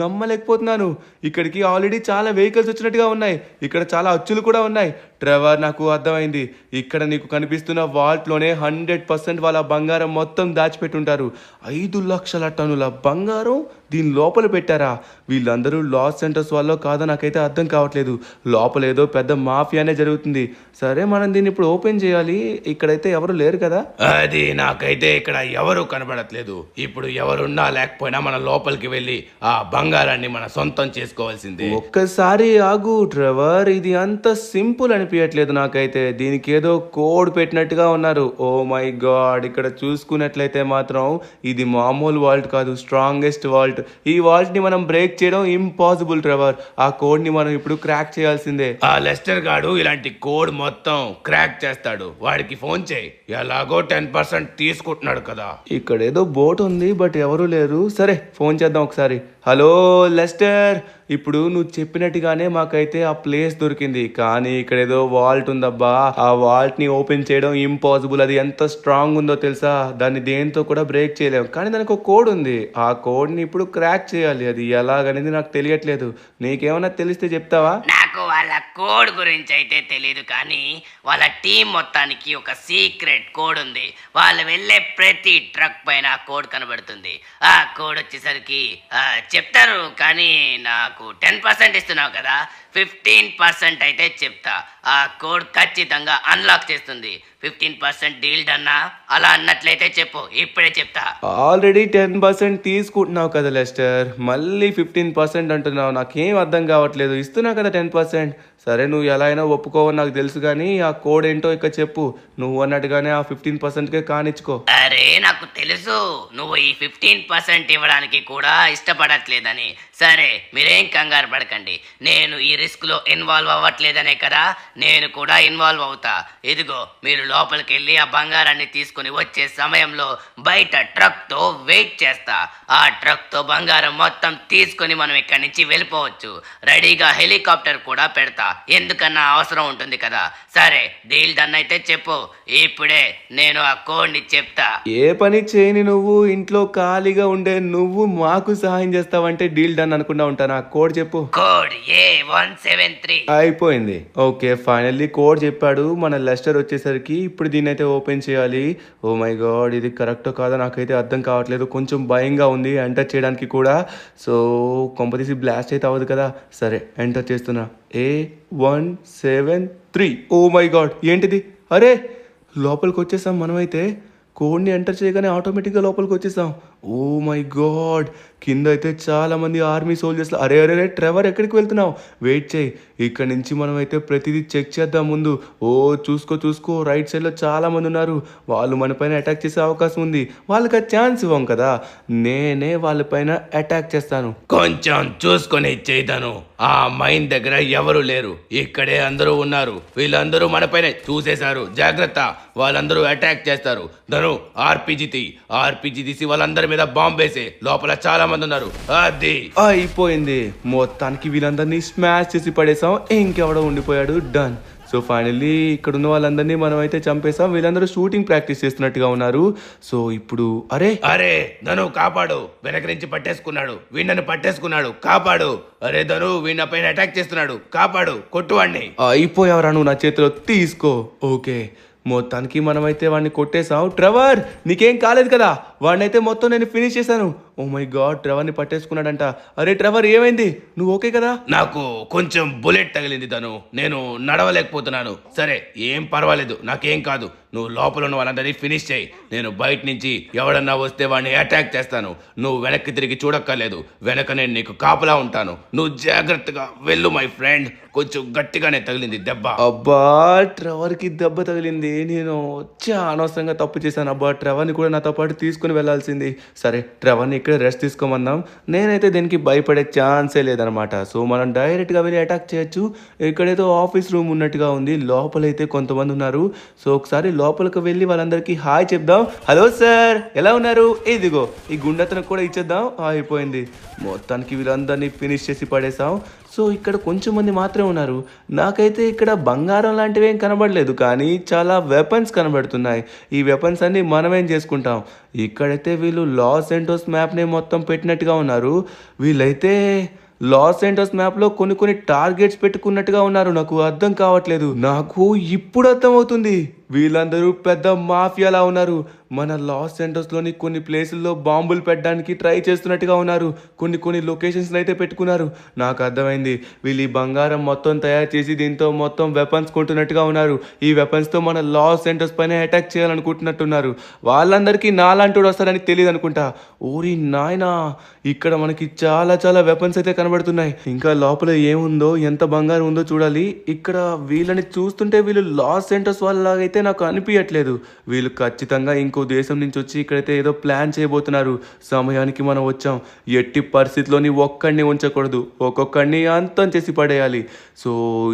నమ్మలేకపోతున్నాను. ఇక్కడికి ఆల్రెడీ చాలా వెహికల్స్ వచ్చినట్టుగా ఉన్నాయి. ఇక్కడ చాలా అచ్చులు కూడా ఉన్నాయి. ట్రెవర్, నాకు అర్థమైంది. ఇక్కడ నీకు కనిపిస్తున్న వాల్ట్లోనే 100% వాళ్ళ బంగారం మొత్తం దాచిపెట్టుంటారు. 5 లక్షల టన్నుల బంగారం దీని లోపల పెట్టారా? వీళ్ళందరూ లాస్ సెంటర్స్ వల్ల కాదో నాకైతే అర్థం కావట్లేదు. లోపల ఏదో పెద్ద మాఫియానే జరుగుతుంది. సరే మనం దీన్ని ఇప్పుడు ఓపెన్ చేయాలి. ఇక్కడైతే ఎవరు లేరు కదా.
అది నాకైతే ఇక్కడ ఎవరు కనబడట్లేదు. ఇప్పుడు ఎవరున్నా లేకపోయినా మన లోపలికి వెళ్ళి ఆ బంగారాన్ని మన సొంతం చేసుకోవాల్సిందే.
ఒక్కసారి ఆగు ట్రెవర్, ఇది అంత సింపుల్ అనిపించట్లేదు నాకైతే. దీనికి ఏదో కోడ్ పెట్టినట్టుగా ఉన్నారు. ఓ మై గాడ్, ఇక్కడ చూసుకున్నట్లయితే మాత్రం ఇది మామూలు వాల్ట్ కాదు, స్ట్రాంగెస్ట్ వాల్ట్. ఈ వాల్ట్ ని మనం బ్రేక్ చేయడం ఇంపాసిబుల్ ట్రెవర్. ఆ కోడ్ ని మనం ఇప్పుడు క్రాక్ చేయాల్సిందే.
ఆ లెస్టర్ గాడు ఇలాంటి కోడ్ మొత్తం క్రాక్ చేస్తాడు. వాడికి ఫోన్ చేయి, ఎలాగో 10% తీసుకుంటున్నాడు కదా.
ఇక్కడ ఏదో బోట్ ఉంది, బట్ ఎవరు లేరు. సరే ఫోన్ చేద్దాం ఒకసారి. హలో లెస్టర్, ఇప్పుడు నువ్వు చెప్పినట్టుగానే మాకైతే ఆ ప్లేస్ దొరికింది. కానీ ఇక్కడ ఏదో వాల్ట్ ఉందబ్బా. ఆ వాల్ట్ ని ఓపెన్ చేయడం ఇంపాసిబుల్. అది ఎంత స్ట్రాంగ్ ఉందో తెలుసా? దాన్ని దేంతో కూడా బ్రేక్ చేయలేము. కానీ దానికి ఒక కోడ్ ఉంది. ఆ కోడ్ ని ఇప్పుడు క్రాక్ చేయాలి. అది ఎలాగనేది నాకు తెలియట్లేదు. నీకేమన్నా తెలిస్తే చెప్తావా?
నాకు వాళ్ళ కోడ్ గురించి అయితే తెలియదు, కానీ వాళ్ళ టీం మొత్తానికి ఒక సీక్రెట్ కోడ్ ఉంది. వాళ్ళు వెళ్ళే ప్రతి ట్రక్ పైన ఆ కోడ్ కనబడుతుంది. ఆ కోడ్ వచ్చేసరికి చెప్తాను, కానీ నాకు 10% ఇస్తున్నావు కదా, 15% అయితే చెప్తా. ఆ కోడ్ ఖచ్చితంగా అన్లాక్ చేస్తుంది. 15% డీల్ అన్నా అలా అన్నట్లయితే చెప్పు, ఇప్పుడే చెప్తా.
ఆల్రెడీ 10% తీసుకుంటున్నావు కదా లెస్టర్, మళ్ళీ 15% అంటున్నావు. నాకేం అర్థం కావట్లేదు. ఇస్తున్నావు కదా 10%. సరే నువ్వు ఎలా అయినా ఒప్పుకోవని నాకు తెలుసు, కానీ ఆ కోడ్ ఏంటో ఇక చెప్పు. నువ్వు అన్నట్టుగానే ఆ 15%కే కానిచ్చుకో.
అరే నాకు తెలుసు నువ్వు ఈ 15% ఇవ్వడానికి కూడా ఇష్టపడట్లేదని. సరే మీరేం కంగారు పడకండి, నేను ఈ రిస్క్ లో ఇన్వాల్వ్ అవ్వట్లేదనే కదా, నేను కూడా ఇన్వాల్వ్ అవుతా. ఇదిగో మీరు లోపలికి వెళ్ళి ఆ బంగారాన్ని తీసుకుని వచ్చే సమయంలో బయట ట్రక్ తో వెయిట్ చేస్తా. ఆ ట్రక్ తో బంగారం మొత్తం తీసుకుని మనం ఇక్కడి నుంచి వెళ్ళిపోవచ్చు. రెడీగా హెలికాప్టర్ కూడా పెడతా, ఎందుకన్నా అవసరం ఉంటుంది కదా. సరే డీల్ డన్ అయితే చెప్పు, ఇప్పుడే నేను ఆ కోడ్ ని చెప్తా.
ఏ పని చేయని నువ్వు, ఇంట్లో ఖాళీగా ఉండే నువ్వు మాకు సహాయం చేస్తావంటే డీల్ డన్ అనుకుంటా ఉంటాను. ఆ కోడ్ చెప్పు.
Code A173.
అయిపోయింది. ఓకే, ఫైనల్లీ కోడ్ చెప్పాడు. మన లెస్టర్ వచ్చేసరికి ఇప్పుడు దీన్ని అయితే ఓపెన్ చేయాలి. ఓ మై గాడ్, ఇది కరెక్టో కాదో నాకైతే అర్థం కావట్లేదు. కొంచెం భయంగా ఉంది ఎంటర్ చేయడానికి కూడా. సో కొంపతీసి బ్లాస్ట్ అయితే అవ్వదు కదా. సరే ఎంటర్ చేస్తున్నా. A173. ఓ మై గాడ్, ఏంటిది? అరే లోపలికి వచ్చేసాం మనమైతే. కోడ్ని ఎంటర్ చేయగానే ఆటోమేటిక్గా లోపలికి వచ్చేసాం. ఓ మై గాడ్, కింద అయితే చాలా మంది ఆర్మీ సోల్జర్స్. అరే అరే అరే ట్రెవర్, ఎక్కడికి వెళ్తున్నావు? వెయిట్ చేయి, ఇక్కడ నుంచి మనం అయితే ప్రతిదీ చెక్ చేద్దాం ముందు. ఓ చూసుకో, రైట్ సైడ్లో చాలా మంది ఉన్నారు. వాళ్ళు మన పైన అటాక్ చేసే అవకాశం ఉంది. వాళ్ళకి ఆ ఛాన్స్ ఇవ్వం కదా, నేనే వాళ్ళపైన అటాక్ చేస్తాను.
కొంచెం చూసుకొని చేయదాను. ఆ మైన్ దగ్గర ఎవరు లేరు, ఇక్కడే అందరూ ఉన్నారు. వీళ్ళందరూ మనపైనే చూసేశారు, జాగ్రత్త, వాళ్ళందరూ అటాక్ చేస్తారు. ధను ఆర్పీజీ తీసి వాళ్ళందరి మీద బాంబ్ వేసే. లోపల చాలా మంది ఉన్నారు. అది
అయిపోయింది, మొత్తానికి వీళ్ళందరినీ స్మాష్ చేసి పడేసాం. ఇంకెవడో ఉండిపోయాడు. డన్. సో ఫైనల్లీ ఇక్కడ ఉన్న వాళ్ళందరినీ మనం అయితే చంపేసాం. వీళ్ళందరూ షూటింగ్ ప్రాక్టీస్ చేస్తున్నట్టుగా ఉన్నారు. సో ఇప్పుడు
అరే ధను కాపాడు, వెనక నుంచి పట్టేసుకున్నాడు, వీణ్ణను పట్టేసుకున్నాడు, కాపాడు. అరే ధను వీణ పైన అటాక్ చేస్తున్నాడు, కాపాడు, కొట్టువాడిని.
అయిపోయావరా నువ్వు, నా చేతిలో తీసుకో. ఓకే, మొత్తానికి మనమైతే వాడిని కొట్టేసాం. ట్రెవర్ నీకేం కాలేదు కదా? వాడినైతే మొత్తం నేను ఫినిష్ చేశాను. ఓ మై గాడ్, ట్రెవర్ని పట్టేసుకున్నాడంట. అరే ట్రెవర్ ఏమైంది? నువ్వు ఓకే కదా?
నాకు కొంచెం బుల్లెట్ తగిలింది ధను, నేను నడవలేకపోతున్నాను. సరే ఏం పర్వాలేదు, నాకేం కాదు. నువ్వు లోపల ఉన్న వాళ్ళందరినీ ఫినిష్ చేయి. నేను బయట నుంచి ఎవడన్నా వస్తే వాడిని అటాక్ చేస్తాను. నువ్వు వెనక్కి తిరిగి చూడక్కర్లేదు, వెనక నేను నీకు కాపలా ఉంటాను. నువ్వు జాగ్రత్తగా వెళ్ళు మై ఫ్రెండ్. కొంచెం గట్టిగానే తగిలింది దెబ్బ.
అబ్బా ట్రెవర్కి దెబ్బ తగిలింది. నేను అనవసరంగా తప్పు చేశాను. అబ్బా ట్రెవర్ని కూడా నాతో పాటు తీసుకుని వెళ్ళాల్సింది. సరే ట్రెవర్ని ఇక్కడ రెస్ట్ తీసుకోమన్నాం. నేనైతే దీనికి భయపడే ఛాన్సే లేదనమాట. సో మనం డైరెక్ట్గా వెళ్ళి అటాక్ చేయొచ్చు. ఇక్కడైతే ఆఫీస్ రూమ్ ఉన్నట్టుగా ఉంది, లోపలైతే కొంతమంది ఉన్నారు. సో ఒకసారి లోపలికి వెళ్ళి వాళ్ళందరికీ హాయ్ చెప్దాం. హలో సార్, ఎలా ఉన్నారు? ఇదిగో ఈ గుండెతను కూడా ఇచ్చేద్దాం. అయిపోయింది, మొత్తానికి వీళ్ళందరినీ ఫినిష్ చేసి పడేసాం. సో ఇక్కడ కొంచెం మంది మాత్రమే ఉన్నారు. నాకైతే ఇక్కడ బంగారం లాంటివి ఏం కనబడలేదు, కానీ చాలా వెపన్స్ కనబడుతున్నాయి. ఈ వెపన్స్ అన్ని మనమేం చేసుకుంటాం. ఇక్కడైతే వీళ్ళు లాస్ ఏంటోస్ మ్యాప్ని మొత్తం పెట్టినట్టుగా ఉన్నారు. వీళ్ళైతే లాస్ ఏంటోస్ మ్యాప్లో కొన్ని టార్గెట్స్ పెట్టుకున్నట్టుగా ఉన్నారు. నాకు అర్థం కావట్లేదు. నాకు ఇప్పుడు అర్థమవుతుంది, వీళ్ళందరూ పెద్ద మాఫియాలా ఉన్నారు. మన లాస్ ఏంటోస్లోని కొన్ని ప్లేసుల్లో బాంబులు పెట్టడానికి ట్రై చేస్తున్నట్టుగా ఉన్నారు. కొన్ని లొకేషన్స్ అయితే పెట్టుకున్నారు. నాకు అర్థమైంది, వీళ్ళు ఈ బంగారం మొత్తం తయారు చేసి దీంతో మొత్తం వెపన్స్ కొంటున్నట్టుగా ఉన్నారు. ఈ వెపన్స్తో మన లాస్ ఏంటోస్ పైన అటాక్ చేయాలనుకుంటున్నట్టున్నారు. వాళ్ళందరికీ నాలాంటి వస్తారని తెలియదు అనుకుంటా. ఓరి నాయనా, ఇక్కడ మనకి చాలా వెపన్స్ అయితే కనబడుతున్నాయి. ఇంకా లోపల ఏముందో, ఎంత బంగారం ఉందో చూడాలి. ఇక్కడ వీళ్ళని చూస్తుంటే వీళ్ళు లాస్ ఏంటోస్ వాళ్ళలాగైతే నాకు అనిపించట్లేదు. వీళ్ళు ఖచ్చితంగా ఇంకో దేశం నుంచి వచ్చి ఇక్కడైతే ఏదో ప్లాన్ చేయబోతున్నారు. సమయానికి మనం వచ్చాం. ఎట్టి పరిస్థితిలోని ఒక్కడిని ఉంచకూడదు, ఒక్కొక్కడిని అంతం చేసి పడేయాలి. సో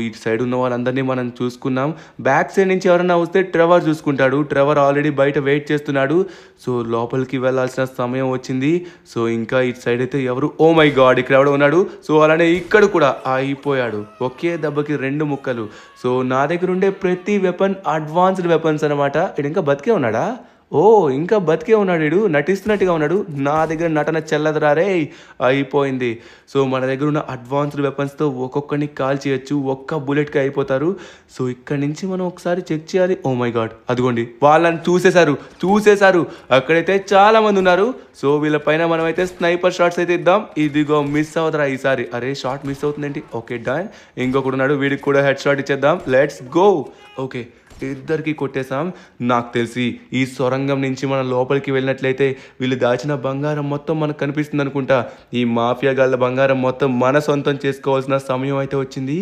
ఇటు సైడ్ ఉన్న వాళ్ళందరినీ మనం చూసుకున్నాం. బ్యాక్ సైడ్ నుంచి ఎవరైనా వస్తే ట్రెవర్ చూసుకుంటాడు. ట్రెవర్ ఆల్రెడీ బయట వెయిట్ చేస్తున్నాడు. సో లోపలికి వెళ్ళాల్సిన సమయం వచ్చింది. సో ఇంకా ఇటు సైడ్ అయితే ఎవరు? ఓ మై గాడ్, ఇక్కడ ఎవడో ఉన్నాడు. సో అలానే ఇక్కడ కూడా అయిపోయాడు. ఒకే దెబ్బకి 2 ముక్కలు. సో నా దగ్గర ఉండే ప్రతి వెపన్ అడ్వాన్స్డ్ వెపన్స్ అనమాట. ఇది ఇంకా బతికే ఉన్నాడా? ఓ ఇంకా బతికే ఉన్నాడు, వీడు నటిస్తున్నట్టుగా ఉన్నాడు. నా దగ్గర నటన చెల్లదురా రే. అయిపోయింది. సో మన దగ్గర ఉన్న అడ్వాన్స్డ్ వెపన్స్తో ఒక్కొక్కరిని కాల్ చేయొచ్చు. ఒక్క బుల్లెట్కి అయిపోతారు. సో ఇక్కడ నుంచి మనం ఒకసారి చెక్ చేయాలి. ఓ మై గాడ్, అదిగోండి వాళ్ళని చూసేశారు. అక్కడైతే చాలా మంది ఉన్నారు. సో వీళ్ళపైన మనం అయితే స్నైపర్ షాట్స్ అయితే ఇద్దాం. ఇదిగో మిస్ అవుతారా ఈసారి? అరే షాట్ మిస్ అవుతుందేంటి? Okay done. ఇంకొకడు ఉన్నాడు, వీడికి కూడా హెడ్ షాట్ ఇచ్చేద్దాం. Let's go. ఓకే, ఇద్దరికి కొట్టేశాం. నాకు తెలిసి ఈ సొరంగం నుంచి మనం లోపలికి వెళ్ళినట్లయితే వీళ్ళు దాచిన బంగారం మొత్తం మనకు కనిపిస్తుంది అనుకుంటా. ఈ మాఫియా గాళ్ళ బంగారం మొత్తం మన సొంతం చేసుకోవాల్సిన సమయం అయితే వచ్చింది.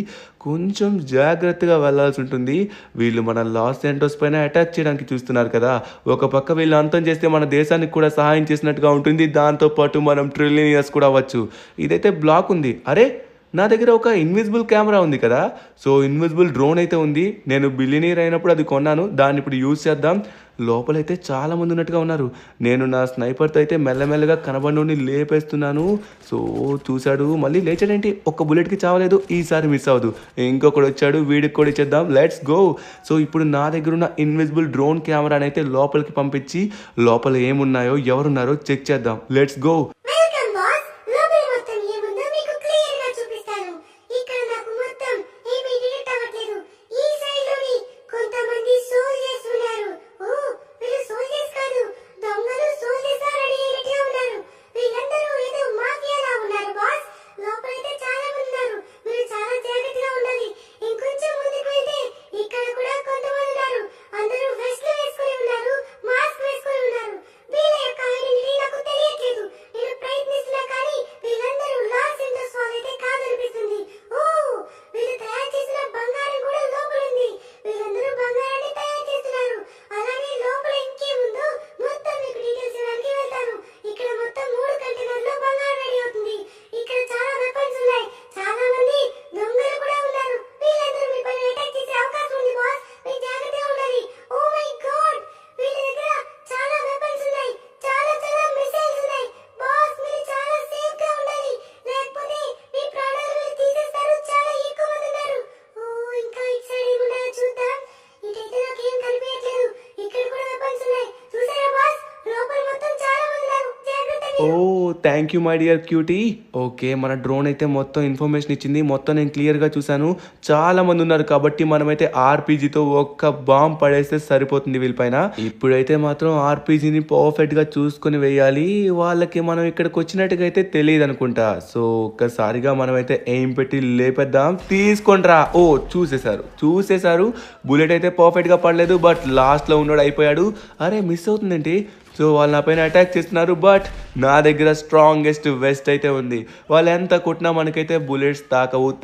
కొంచెం జాగ్రత్తగా వెళ్ళాల్సి ఉంటుంది. వీళ్ళు మన లాస్ ఏంటోస్ పైన అటాక్ చేయడానికి చూస్తున్నారు కదా. ఒక పక్క వీళ్ళు అంతం చేస్తే మన దేశానికి కూడా సహాయం చేసినట్టుగా ఉంటుంది. దాంతోపాటు మనం ట్రిలియనియర్స్ కూడా అవ్వచ్చు. ఇదైతే బ్లాక్ ఉంది. అరే నా దగ్గర ఒక ఇన్విజిబుల్ కెమెరా ఉంది కదా. సో ఇన్విజిబుల్ డ్రోన్ అయితే ఉంది. నేను బిలియనీర్ అయినప్పుడు అది కొన్నాను. దాన్ని ఇప్పుడు యూజ్ చేద్దాం. లోపలైతే చాలా మంది ఉన్నట్టుగా ఉన్నారు. నేను నా స్నైపర్తో అయితే మెల్లమెల్లగా కనబడి లేపేస్తున్నాను. సో చూశాడు, మళ్ళీ లేచాడేంటి? ఒక్క బుల్లెట్కి చావలేదు. ఈసారి మిస్ అవ్వదు. ఇంకొకడు వచ్చాడు, వీడికి కూడా ఇచ్చేద్దాం. Let's go. సో ఇప్పుడు నా దగ్గర ఉన్న ఇన్విజిబుల్ డ్రోన్ కెమెరాని అయితే లోపలికి పంపించి లోపల ఏమున్నాయో ఎవరున్నారో చెక్ చేద్దాం. Let's go.
కొంతమంది soldiers
oh thank you my dear cutie. Okay, మన డ్రోన్ అయితే మొత్తం ఇన్ఫర్మేషన్ ఇచ్చింది. మొత్తం నేను క్లియర్గా చూశాను. చాలా మంది ఉన్నారు కాబట్టి మనమైతే ఆర్పీజీతో ఒక్క బాంబ్ పడేస్తే సరిపోతుంది వీళ్ళపైన. ఇప్పుడైతే మాత్రం ఆర్పీజీని పర్ఫెక్ట్గా చూసుకొని వేయాలి. వాళ్ళకి మనం ఇక్కడికి వచ్చినట్టుగా అయితే తెలియదు అనుకుంటా. సో ఒక్కసారిగా మనమైతే ఎయిమ్ పెట్టి లేపేద్దాం. తీసుకొండ్రా. ఓ చూసేశారు. బుల్లెట్ అయితే పర్ఫెక్ట్గా పడలేదు, బట్ లాస్ట్లో ఉన్నాడు అయిపోయాడు. అరే మిస్ అవుతుందేంటి? సో వాళ్ళు నా పైన అటాక్ చేస్తున్నారు, బట్ నా దగ్గర స్ట్రాంగెస్ట్ వెస్ట్ అయితే ఉంది. వాళ్ళు ఎంత కొట్టినా మనకైతే బుల్లెట్స్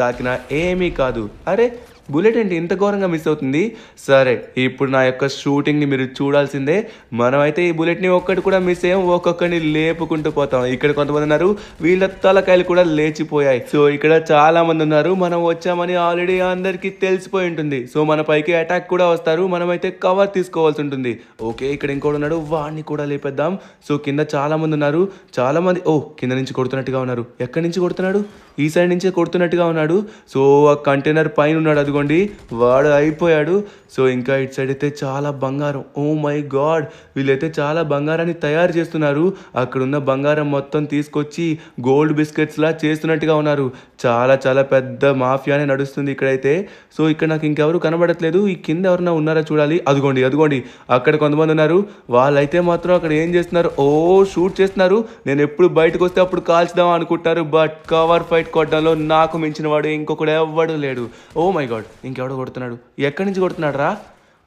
తాకినా ఏమీ కాదు. అరే బుల్లెట్ ఏంటి ఇంత ఘోరంగా మిస్ అవుతుంది? సరే, ఇప్పుడు నా యొక్క షూటింగ్ని మీరు చూడాల్సిందే. మనమైతే ఈ బుల్లెట్ని ఒక్కటి కూడా మిస్ అయ్యాం, ఒక్కొక్కరిని లేపుకుంటూ పోతాం. ఇక్కడ కొంతమంది ఉన్నారు, వీళ్ళ తలకాయలు కూడా లేచిపోయాయి. సో ఇక్కడ చాలా మంది ఉన్నారు. మనం వచ్చామని ఆల్రెడీ అందరికీ తెలిసిపోయి ఉంటుంది. సో మన పైకి అటాక్ కూడా వస్తారు, మనమైతే కవర్ తీసుకోవాల్సి ఉంటుంది. ఓకే, ఇక్కడ ఇంకోటి ఉన్నాడు, వాడిని కూడా లేపేద్దాం. సో కింద చాలా మంది ఉన్నారు, చాలా మంది. ఓ కింద నుంచి కొడుతున్నట్టుగా ఉన్నారు. ఎక్కడి నుంచి కొడుతున్నాడు? ఈ సైడ్ నుంచే కొడుతున్నట్టుగా ఉన్నాడు. సో ఆ కంటైనర్ పైన ఉన్నాడు, అదిగోండి వాడు అయిపోయాడు. సో ఇంకా ఇటు సైడ్ అయితే చాలా బంగారం. ఓ మై గాడ్, వీళ్ళైతే చాలా బంగారాన్ని తయారు చేస్తున్నారు. అక్కడున్న బంగారం మొత్తం తీసుకొచ్చి గోల్డ్ బిస్కెట్స్ లా చేస్తున్నట్టుగా ఉన్నారు. చాలా పెద్ద మాఫియానే నడుస్తుంది ఇక్కడైతే. సో ఇక్కడ నాకు ఇంకెవరు కనబడట్లేదు. ఈ కింద ఎవరన్నా ఉన్నారా చూడాలి. అదిగోండి అక్కడ కొంతమంది ఉన్నారు. వాళ్ళైతే మాత్రం అక్కడ ఏం చేస్తున్నారు? ఓ షూట్ చేస్తున్నారు. నేను ఎప్పుడు బయటకు వస్తే అప్పుడు కాల్చుదాం అనుకుంటారు, బట్ కవర్ ఫైట్ కొట్టడంలో నాకు మించిన వాడు ఇంకొకడు ఎవ్వడు లేడు. ఓ మై గాడ్, ఇంకెవడో కొడుతున్నాడు. ఎక్కడి నుంచి కొడుతున్నాడు రా?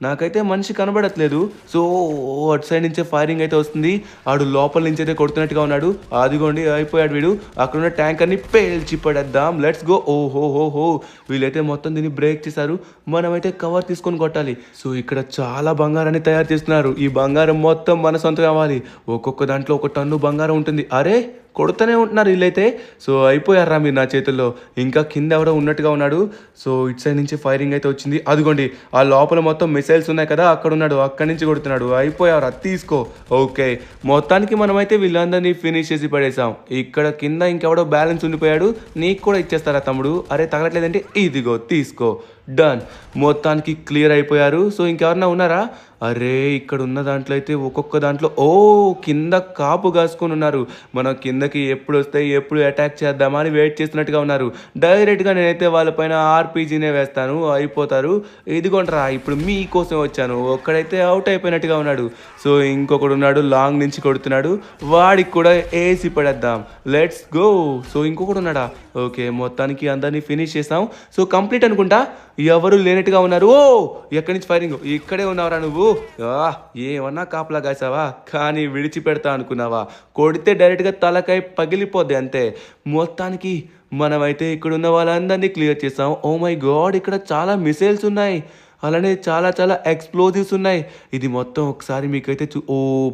నాకైతే మనిషి కనబడట్లేదు. సో అటు సైడ్ నుంచే ఫైరింగ్ అయితే వస్తుంది. ఆడు లోపల నుంచి అయితే కొడుతున్నట్టుగా ఉన్నాడు. అదిగోండి అయిపోయాడు వీడు. అక్కడున్న ట్యాంకర్ని పేల్చి పడేద్దాం. Let's go. ఓహో వీళ్ళైతే మొత్తం దీన్ని బ్రేక్ చేశారు. మనమైతే కవర్ తీసుకొని కొట్టాలి. సో ఇక్కడ చాలా బంగారాన్ని తయారు చేస్తున్నారు. ఈ బంగారం మొత్తం మన సొంతం కావాలి. ఒక్కొక్క దాంట్లో 1 టన్ను బంగారం ఉంటుంది. అరే కొడుతూనే ఉంటున్నారు వీళ్ళైతే. సో అయిపోయారా మీరు నా చేతుల్లో. ఇంకా కింద ఎవడో ఉన్నట్టుగా ఉన్నాడు. సో ఇటు సైడ్ నుంచి ఫైరింగ్ అయితే వచ్చింది. అదిగోండి ఆ లోపల మొత్తం మిసైల్స్ ఉన్నాయి కదా, అక్కడ ఉన్నాడు. అక్కడి నుంచి కొడుతున్నాడు. అయిపోయారా, తీసుకో. ఓకే, మొత్తానికి మనమైతే వీళ్ళందరినీ ఫినిష్ చేసి పడేసాం. ఇక్కడ కింద ఇంకెవడో బ్యాలెన్స్ ఉండిపోయాడు. నీకు కూడా ఇచ్చేస్తారా తమ్ముడు? అరే తగలట్లేదంటే ఇదిగో తీసుకో. డన్, మొత్తానికి క్లియర్ అయిపోయారు. సో ఇంకెవరన్నా ఉన్నారా? అరే ఇక్కడ ఉన్న దాంట్లో అయితే ఒక్కొక్క దాంట్లో కింద కాపు కాసుకొని ఉన్నారు. మనం కిందకి ఎప్పుడు వస్తాయి, ఎప్పుడు అటాక్ చేద్దామా అని వెయిట్ చేస్తున్నట్టుగా ఉన్నారు. డైరెక్ట్గా నేనైతే వాళ్ళపైన ఆర్పీజీనే వేస్తాను, అయిపోతారు. ఇదిగోండ్రా ఇప్పుడు మీకోసం వచ్చాను. ఒక్కడైతే అవుట్ అయిపోయినట్టుగా ఉన్నాడు. సో ఇంకొకడు ఉన్నాడు, లాంగ్ నుంచి కొడుతున్నాడు. వాడికి కూడా వేసి పడేద్దాం. Let's go. సో ఇంకొకడు ఉన్నాడా? ఓకే, మొత్తానికి అందరినీ ఫినిష్ చేసాం. సో కంప్లీట్ అనుకుంటా. ఎవరు లేనట్టుగా ఉన్నారు. ఎక్కడి నుంచి ఫైరింగ్? ఇక్కడే ఉన్నావరా నువ్వు? ఏమన్నా కాపలా కాసావా? కానీ విడిచిపెడతా అనుకున్నావా? కొడితే డైరెక్ట్గా తలకాయ పగిలిపోద్ది అంతే. మొత్తానికి మనమైతే ఇక్కడున్న వాళ్ళందరినీ క్లియర్ చేసాం. ఓ మై గాడ్, ఇక్కడ చాలా మిసైల్స్ ఉన్నాయి. అలానే చాలా ఎక్స్ప్లోజివ్స్ ఉన్నాయి. ఇది మొత్తం ఒకసారి మీకైతే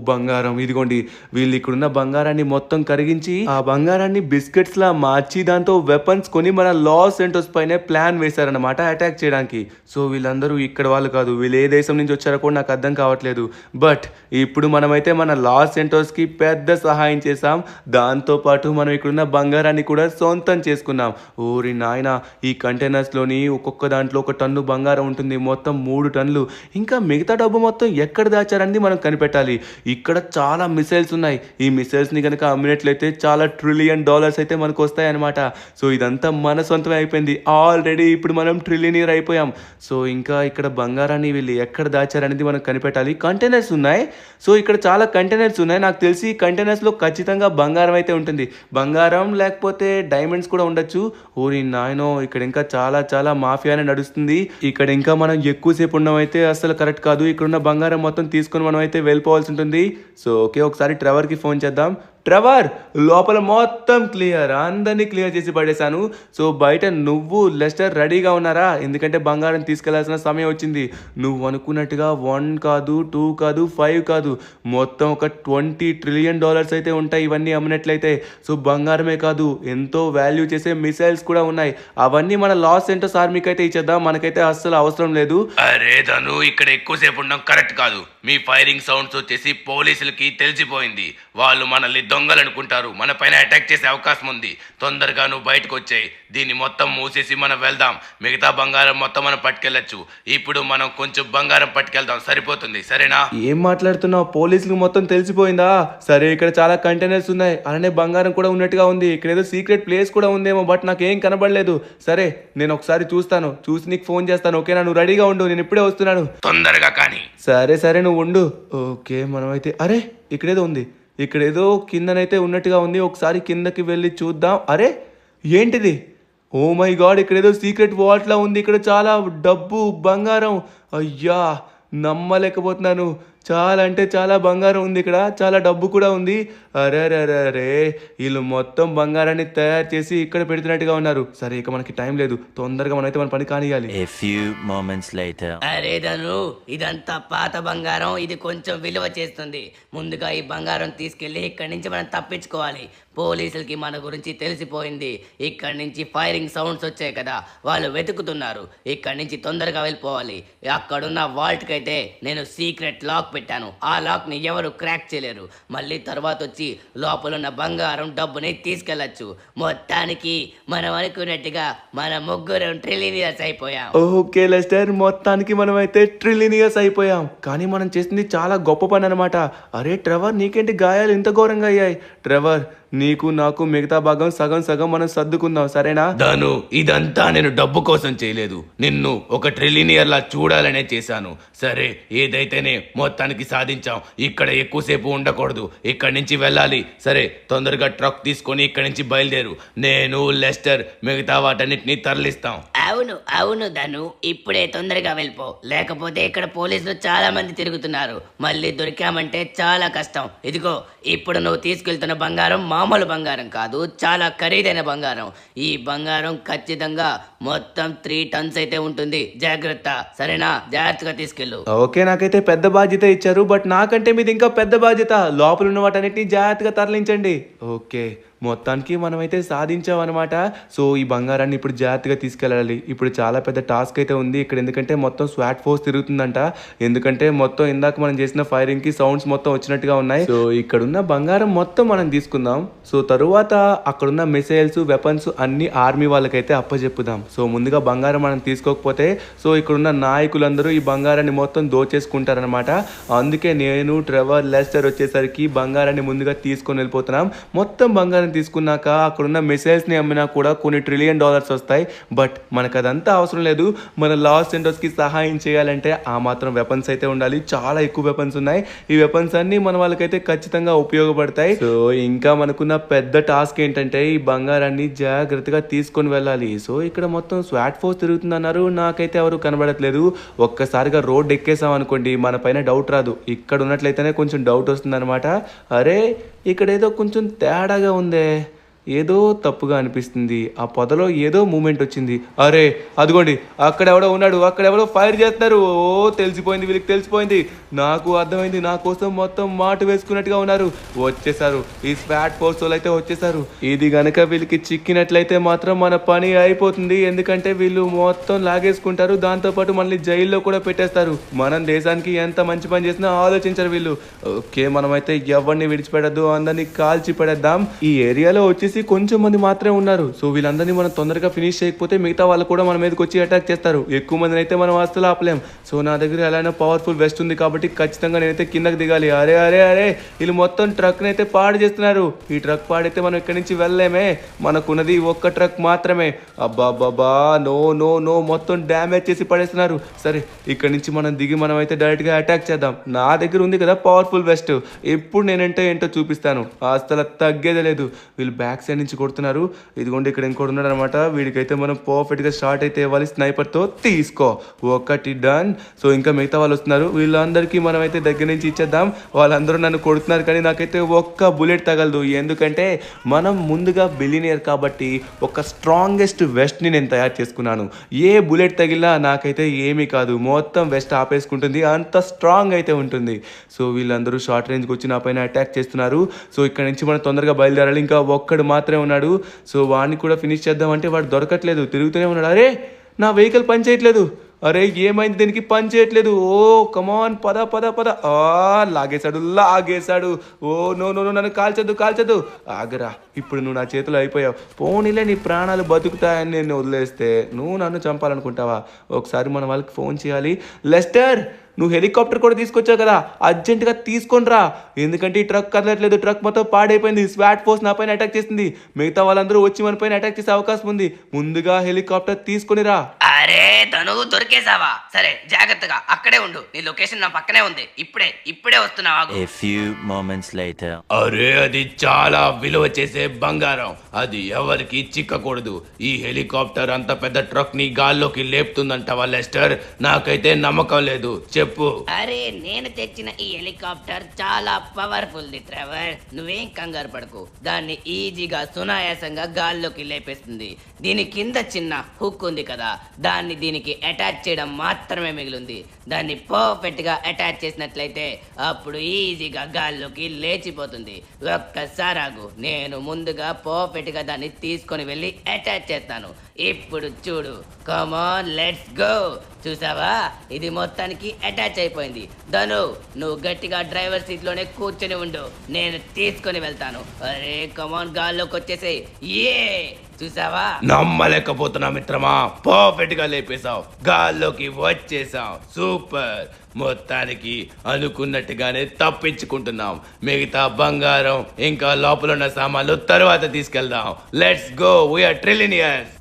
బంగారం. ఇదిగోండి వీళ్ళు ఇక్కడున్న బంగారాన్ని మొత్తం కరిగించి ఆ బంగారాన్ని బిస్కెట్స్ లా మార్చి దాంతో వెపన్స్ కొని మన లాస్ సెంటోస్ పైనే ప్లాన్ వేశారనమాట అటాక్ చేయడానికి. సో వీళ్ళందరూ ఇక్కడ వాళ్ళు కాదు. వీళ్ళు ఏ దేశం నుంచి వచ్చారో కూడా నాకు అర్థం కావట్లేదు. బట్ ఇప్పుడు మనమైతే మన లాస్ సెంటోస్ కి పెద్ద సహాయం చేసాం. దాంతో పాటు మనం ఇక్కడున్న బంగారాన్ని కూడా సొంతం చేసుకున్నాం. ఓరి నాయన, ఈ కంటైనర్స్ లోని ఒక్కొక్క దాంట్లో 1 టన్ను బంగారం ఉంటుంది. మొత్తం 3 టన్నులు. ఇంకా మిగతా డబ్బు మొత్తం ఎక్కడ దాచారని మనం కనిపెట్టాలి. ఇక్కడ చాలా మిసైల్స్ ఉన్నాయి. ఈ మిసైల్స్ ని కనుక అమ్మినట్లయితే చాలా $1 ట్రిలియన్ అయితే మనకు వస్తాయి అనమాట. సో ఇదంతా మన సొంతమే అయిపోయింది. ఆల్రెడీ ఇప్పుడు మనం ట్రిలియనీర్ అయిపోయాం. సో ఇంకా ఇక్కడ బంగారాన్ని వీళ్ళు ఎక్కడ దాచారనేది మనం కనిపెట్టాలి. కంటైనర్స్ ఉన్నాయి. సో ఇక్కడ చాలా కంటైనర్స్ ఉన్నాయి. నాకు తెలిసి కంటైనర్స్ లో ఖచ్చితంగా బంగారం అయితే ఉంటుంది. బంగారం లేకపోతే డైమండ్స్ కూడా ఉండొచ్చు. ఓరి నాయనో, ఇక్కడ ఇంకా చాలా మాఫియానే నడుస్తుంది. ఇక్కడ ఇంకా మనం ఎక్కువసేపు ఉండమైతే అసలు కరెక్ట్ కాదు. ఇక్కడున్న బంగారం మొత్తం తీసుకొని మనం అయితే వెళ్ళిపోవాల్సి ఉంటుంది. సో ఓకే, ఒకసారి ట్రెవర్కి ఫోన్ చేద్దాం. ట్రెవర్, లోపల మొత్తం క్లియర్, అందరినీ క్లియర్ చేసి పడేశాను. సో బయట నువ్వు లెస్టర్ రెడీగా ఉన్నారా? ఎందుకంటే బంగారం తీసుకెళ్లాల్సిన సమయం వచ్చింది. నువ్వు అనుకున్నట్టుగా 1 కాదు, 2 కాదు, 5 కాదు, మొత్తం ఒక $20 ట్రిలియన్ అయితే ఉంటాయి ఇవన్నీ అమ్మినట్లయితే. సో బంగారమే కాదు, ఎంతో వాల్యూ చేసే మిసైల్స్ కూడా ఉన్నాయి. అవన్నీ మన లాస్ సెంటర్స్ ఆర్మీకి అయితే ఇచ్చేద్దాం. మనకైతే అస్సలు అవసరం లేదు.
అరే ధను, ఇక్కడ ఎక్కువసేపు ఉండడం కరెక్ట్ కాదు. మీ ఫైరింగ్ సౌండ్స్ వచ్చేసి పోలీసులకి తెలిసిపోయింది. వాళ్ళు మనల్ని దొంగలు అనుకుంటారు, మన పైన అటాక్ చేసే అవకాశం ఉంది. తొందరగా నువ్వు బయటకు వచ్చాయి, దీన్ని మొత్తం మూసేసి మనం వెళ్దాం. మిగతా బంగారం మొత్తం మనం పట్టుకెళ్ళచ్చు. ఇప్పుడు మనం కొంచెం బంగారం పట్టుకెళ్దాం, సరిపోతుంది, సరేనా?
ఏం మాట్లాడుతున్నావు? పోలీసులకు మొత్తం తెలిసిపోయిందా? సరే, ఇక్కడ చాలా కంటైనర్స్ ఉన్నాయి, అలానే బంగారం కూడా ఉన్నట్టుగా ఉంది. ఇక్కడ ఏదో సీక్రెట్ ప్లేస్ కూడా ఉందేమో, బట్ నాకేం కనబడలేదు. సరే, నేను ఒకసారి చూస్తాను, చూసి నీకు ఫోన్ చేస్తాను. ఓకేనా? నువ్వు రెడీగా ఉండు, నేను ఇప్పుడే వస్తున్నాను.
తొందరగా కానీ.
సరే సరే, నువ్వు ఉండు. ఓకే, మనమైతే అరే ఇక్కడేదో ఉంది, ఇక్కడేదో కిందనైతే ఉన్నట్టుగా ఉంది. ఒకసారి కిందకి వెళ్ళి చూద్దాం. అరే ఏంటిది? ఓ మై గాడ్, ఇక్కడేదో సీక్రెట్ వాల్ట్లా ఉంది. ఇక్కడ చాలా డబ్బు, బంగారం. అయ్యా, నమ్మలేకపోతున్నాను. చాలా అంటే చాలా బంగారం ఉంది ఇక్కడ, చాలా డబ్బు కూడా ఉంది. అరే అరే అరే అరే, వీళ్ళు మొత్తం బంగారాన్ని తయారు చేసి ఇక్కడ పెడుతున్నట్టుగా ఉన్నారు. సరే, ఇక మనకి టైం లేదు, తొందరగా మనమైతే మన పని కానియాలి.
A few moments later.
అరే ధను, ఇదంతా పాత బంగారం, ఇది కొంచెం విలువ చేస్తుంది. ముందుగా ఈ బంగారం తీసుకెళ్లి ఇక్కడి నుంచి మనం తప్పించుకోవాలి. పోలీసులకి మన గురించి తెలిసిపోయింది. ఇక్కడి నుంచి ఫైరింగ్ సౌండ్స్ వచ్చాయి కదా, వాళ్ళు వెతుకుతున్నారు. ఇక్కడి నుంచి తొందరగా వెళ్ళిపోవాలి. అక్కడున్న వాల్ట్కి అయితే నేను సీక్రెట్ లాక్ పెట్టాను. ఆ లాక్ ని ఎవరు క్రాక్ చేయలేరు. మళ్ళీ తర్వాత వచ్చి లోపల ఉన్న బంగారం డబ్బుని తీసుకెళ్లొచ్చు. మొత్తానికి మనం అనుకున్నట్టుగా మన ముగ్గురం ట్రిలినియర్స్ అయిపోయాం.
ఓకే లెస్టర్, మొత్తానికి మనమైతే ట్రిలినియర్స్ అయిపోయాం. కానీ మనం చేసింది చాలా గొప్ప పని అనమాట. అరే ట్రెవర్, నీకేంటి గాయాలు ఇంత ఘోరంగా అయ్యాయి? ట్రెవర్, నీకు నాకు మిగతా భాగం సగం సగం మనం సర్దుకుందాం, సరేనా?
దాను, ఇదంతా నేను డబ్బు కోసం చేయలేదు, నిన్ను ఒక ట్రిలినియర్ లా చూడాలనే చేశాను. సరే, ఏదైతేనే మొత్తానికి సాధించాం. ఇక్కడ ఎక్కువసేపు ఉండకూడదు, ఇక్కడి నుంచి వెళ్ళాలి. సరే, తొందరగా ట్రక్ తీసుకొని ఇక్కడి నుంచి బయలుదేరు. నేను లెస్టర్ మిగతా వాటన్నిటిని తరలిస్తాం.
అవును అవును ధను, ఇప్పుడే తొందరగా వెళ్ళిపో, లేకపోతే ఇక్కడ పోలీసులు చాలా మంది తిరుగుతున్నారు. మళ్ళీ దొరికామంటే చాలా కష్టం. ఇదిగో, ఇప్పుడు నువ్వు తీసుకెళ్తున్న బంగారం మామూలు బంగారం కాదు, చాలా ఖరీదైన బంగారం. ఈ బంగారం ఖచ్చితంగా మొత్తం 3 టన్స్ అయితే ఉంటుంది. జాగ్రత్త, సరేనా? జాగ్రత్తగా తీసుకెళ్ళు.
ఓకే, నాకైతే పెద్ద బాధ్యత ఇచ్చారు, బట్ నాకంటే మీది ఇంకా పెద్ద బాధ్యత. లోపల ఉన్న వాటన్నిటిని జాగ్రత్తగా తరలించండి. ఓకే, మొత్తానికి మనమైతే సాధించామన్నమాట. సో ఈ బంగారాన్ని ఇప్పుడు జాగ్రత్తగా తీసుకెళ్ళాలి. ఇప్పుడు చాలా పెద్ద టాస్క్ అయితే ఉంది ఇక్కడ, ఎందుకంటే మొత్తం స్వాట్ ఫోర్స్ తిరుగుతుందంట. ఎందుకంటే మొత్తం ఇందాక మనం చేసిన ఫైరింగ్ కి సౌండ్స్ మొత్తం వచ్చినట్టుగా ఉన్నాయి. సో ఇక్కడున్న బంగారం మొత్తం మనం తీసుకుందాం. సో తరువాత అక్కడున్న మిసైల్స్, వెపన్స్ అన్ని ఆర్మీ వాళ్ళకైతే అప్పచెప్పుదాం. సో ముందుగా బంగారం మనం తీసుకోకపోతే సో ఇక్కడున్న నాయకులందరూ ఈ బంగారాన్ని మొత్తం దోచేసుకుంటారనమాట. అందుకే నేను, ట్రెవర్, లెస్టర్ వచ్చేసరికి బంగారాన్ని ముందుగా తీసుకొని వెళ్ళిపోతున్నాం. మొత్తం బంగారం తీసుకున్నాక అక్కడున్న మిసైల్స్ ని అమ్మినా కూడా కొన్ని $1 ట్రిలియన్ వస్తాయి. బట్ మనకు అదంతా అవసరం లేదు. మన లాస్ ఏంజల్స్ కి సహాయం చేయాలంటే ఆ మాత్రం వెపన్స్ అయితే ఉండాలి. చాలా ఎక్కువ వెపన్స్ ఉన్నాయి. ఈ వెపన్స్ అన్ని మన వాళ్ళకైతే ఖచ్చితంగా ఉపయోగపడతాయి. సో ఇంకా మనకున్న పెద్ద టాస్క్ ఏంటంటే ఈ బంగారాన్ని జాగ్రత్తగా తీసుకొని వెళ్ళాలి. సో ఇక్కడ మొత్తం స్వాట్ ఫోర్స్ తిరుగుతుందన్నారు, నాకైతే ఎవరు కనబడట్లేదు. ఒక్కసారిగా రోడ్ ఎక్కేసాం అనుకోండి, మన పైన డౌట్ రాదు. ఇక్కడ ఉన్నట్లయితేనే కొంచెం డౌట్ వస్తుంది అనమాట. అరే ఇక్కడ ఏదో కొంచెం తేడాగా ఉందే, ఏదో తప్పుగా అనిపిస్తుంది. ఆ పొదలో ఏదో మూమెంట్ వచ్చింది. అరే అదిగోండి, అక్కడెవడో ఉన్నాడు, అక్కడెవడో ఫైర్ చేస్తున్నారు. ఓ తెలిసిపోయింది, వీళ్ళకి తెలిసిపోయింది. నాకు అర్థమైంది, నా కోసం మొత్తం మాట వేసుకున్నట్టుగా ఉన్నారు. వచ్చేసారు, ఈ స్వాట్ ఫోర్స్ వాళ్ళు అయితే వచ్చేసారు. ఇది గనక వీళ్ళకి చిక్కినట్లయితే మాత్రం మన పని అయిపోతుంది. ఎందుకంటే వీళ్ళు మొత్తం లాగేసుకుంటారు, దాంతోపాటు మళ్ళీ జైల్లో కూడా పెట్టేస్తారు. మనం దేశానికి ఎంత మంచి పని చేసినా ఆలోచించరు వీళ్ళు. ఓకే, మనమైతే ఎవరిని విడిచిపెట్టద్దు, అందరినీ కాల్చి పడేద్దాం. ఈ ఏరియాలో వచ్చేసి కొంచెం మంది మాత్రమే ఉన్నారు. సో వీళ్ళందరినీ మనం తొందరగా ఫినిష్ చేయకపోతే మిగతా వాళ్ళు కూడా మన మీదకి వచ్చి అటాక్ చేస్తారు. ఎక్కువ మందిని అయితే మనం అసలు ఆపలేం. సో నా దగ్గర ఎలాగైనా పవర్ఫుల్ వెస్ట్ ఉంది కాబట్టి ఖచ్చితంగా నేనైతే కిందకి దిగాలి. అరే అరే అరే, వీళ్ళు మొత్తం ట్రక్ని అయితే పాడు చేస్తున్నారు. ఈ ట్రక్ పాడైతే మనం ఇక్కడి నుంచి వెళ్ళలేమే, మనకున్నది ఒక్క ట్రక్ మాత్రమే. అబ్బా బాబా, నో నో నో, మొత్తం డ్యామేజ్ చేసి పడేస్తున్నారు. సరే, ఇక్కడి నుంచి మనం దిగి మనం అయితే డైరెక్ట్గా అటాక్ చేద్దాం. నా దగ్గర ఉంది కదా పవర్ఫుల్ వెస్ట్, ఎప్పుడు నేనంటే ఏంటో చూపిస్తాను. అసలు తగ్గేదే లేదు. వీళ్ళు బ్యాక్ సైడ్ నుంచి కొడుతున్నారు. ఇదిగోండి, ఇక్కడ ఇంకోటి ఉన్నాడు అనమాట. వీడికైతే మనం పర్ఫెక్ట్ గా షాట్ అయితే ఇవ్వాలి. స్నైపర్ తో తీసుకో, ఒకటి డన్. సో ఇంకా మిగతా వాళ్ళు వస్తున్నారు, వీళ్ళందరికీ మనం అయితే దగ్గర నుంచి ఇచ్చేద్దాం. వాళ్ళందరూ నన్ను కొడుతున్నారు కానీ నాకైతే ఒక్క బుల్లెట్ తగలదు. ఎందుకంటే మనం ముందుగా బిలినియర్ కాబట్టి ఒక స్ట్రాంగెస్ట్ వెస్ట్ ని నేను తయారు చేసుకున్నాను. ఏ బుల్లెట్ తగిలినా నాకైతే ఏమీ కాదు, మొత్తం వెస్ట్ ఆపేసుకుంటుంది, అంత స్ట్రాంగ్ అయితే ఉంటుంది. సో వీళ్ళందరూ షార్ట్ రేంజ్కి వచ్చి నా పైన అటాక్ చేస్తున్నారు. సో ఇక్కడ నుంచి మనం తొందరగా బయలుదేరాలి. ఇంకా ఒక్కడు మాత్రమే ఉన్నాడు. సో వాడిని కూడా ఫినిష్ చేద్దామంటే వాడు దొరకట్లేదు, తిరుగుతూనే ఉన్నాడు. అరే నా వెహికల్ పని చేయట్లేదు. అరే ఏమైంది, దీనికి పని చేయట్లేదు. ఓ కమాన్, పద పద పద. లాగేశాడు. ఓ నో నో నో, నన్ను కాల్చొద్దు. ఆగరా, ఇప్పుడు నువ్వు నా చేతిలో అయిపోయావు. పోనీలే, నీ ప్రాణాలు బతుకుతాయని నేను వదిలేస్తే నువ్వు నన్ను చంపాలనుకుంటావా? ఒకసారి మన వాళ్ళకి ఫోన్ చేయాలి. లెస్టర్, నువ్వు హెలికాప్టర్ కూడా తీసుకొచ్చావు కదా, అర్జెంటుగా తీసుకొని రా. ఎందుకంటే ఈ ట్రక్ కదలట్లేదు, ట్రక్ మొత్తం పాడైపోయింది. స్వాట్ ఫోర్స్ నా పైన అటాక్ చేసింది. మిగతా వాళ్ళందరూ వచ్చి మన పైన అటాక్ చేసే అవకాశం ఉంది. ముందుగా హెలికాప్టర్ తీసుకొని రా.
అరే తను దొరికేసావా? సరే జాగ్రత్తగా అక్కడే ఉండు, నీ లొకేషన్ నా పక్కనే ఉంది. ఇప్పుడే వస్తున్నావా?
A few moments later.
అరే అది చాలా విలువ చేసే బంగారం, అది ఎవరికి చిక్కకూడదు. ఈ హెలికాప్టర్ అంత పెద్ద ట్రక్ ని గాల్లోకి లేపుతుందంటావా లెస్టర్? నాకైతే నమ్మకం లేదు, చెప్పు.
అరే నేను తెచ్చిన ఈ హెలికాప్టర్ చాలా పవర్ఫుల్ ది ట్రెవర్, నువ్వేం కంగారు పడకు. దాన్ని ఈజీగా సునాయాసంగా గాల్లోకి లేపేస్తుంది. దీని కింద చిన్న హుక్ ఉంది కదా, దాన్ని దీనికి అటాచ్ చేయడం మాత్రమే మిగిలింది. దాన్ని పర్ఫెక్ట్ గా అటాచ్ చేసినట్లయితే అప్పుడు ఈజీగా గాల్లోకి లేచిపోతుంది. ఒక్కసారి ఆగు, నేను ముందుగా పర్ఫెక్ట్ గా దాన్ని తీసుకొని వెళ్ళి అటాచ్ చేస్తాను. ఇప్పుడు చూడు, కమాన్ లెట్స్ గో. చూసావా, ఇది మొత్తానికి అటాచ్ అయిపోయింది. ధను, నువ్వు గట్టిగా డ్రైవర్ సీట్ లోనే కూర్చొని ఉండు, నేను తీసుకొని వెళ్తాను. అరే కమాన్, గాల్లోకి వచ్చేసేయ్. ఏ చూసావా?
నమ్మలేకపోతున్నా మిత్రమా, పర్ఫెక్ట్ గా లేపేశావు, గాల్లోకి వచ్చేసావు. సూపర్. మొత్తానికి అనుకున్నట్టుగానే తప్పించుకుంటున్నాం. మిగతా బంగారం ఇంకా లోపల ఉన్న సామాన్లు తర్వాత తీసుకెళ్దాం. Let's go, we are ట్రిలినియర్స్.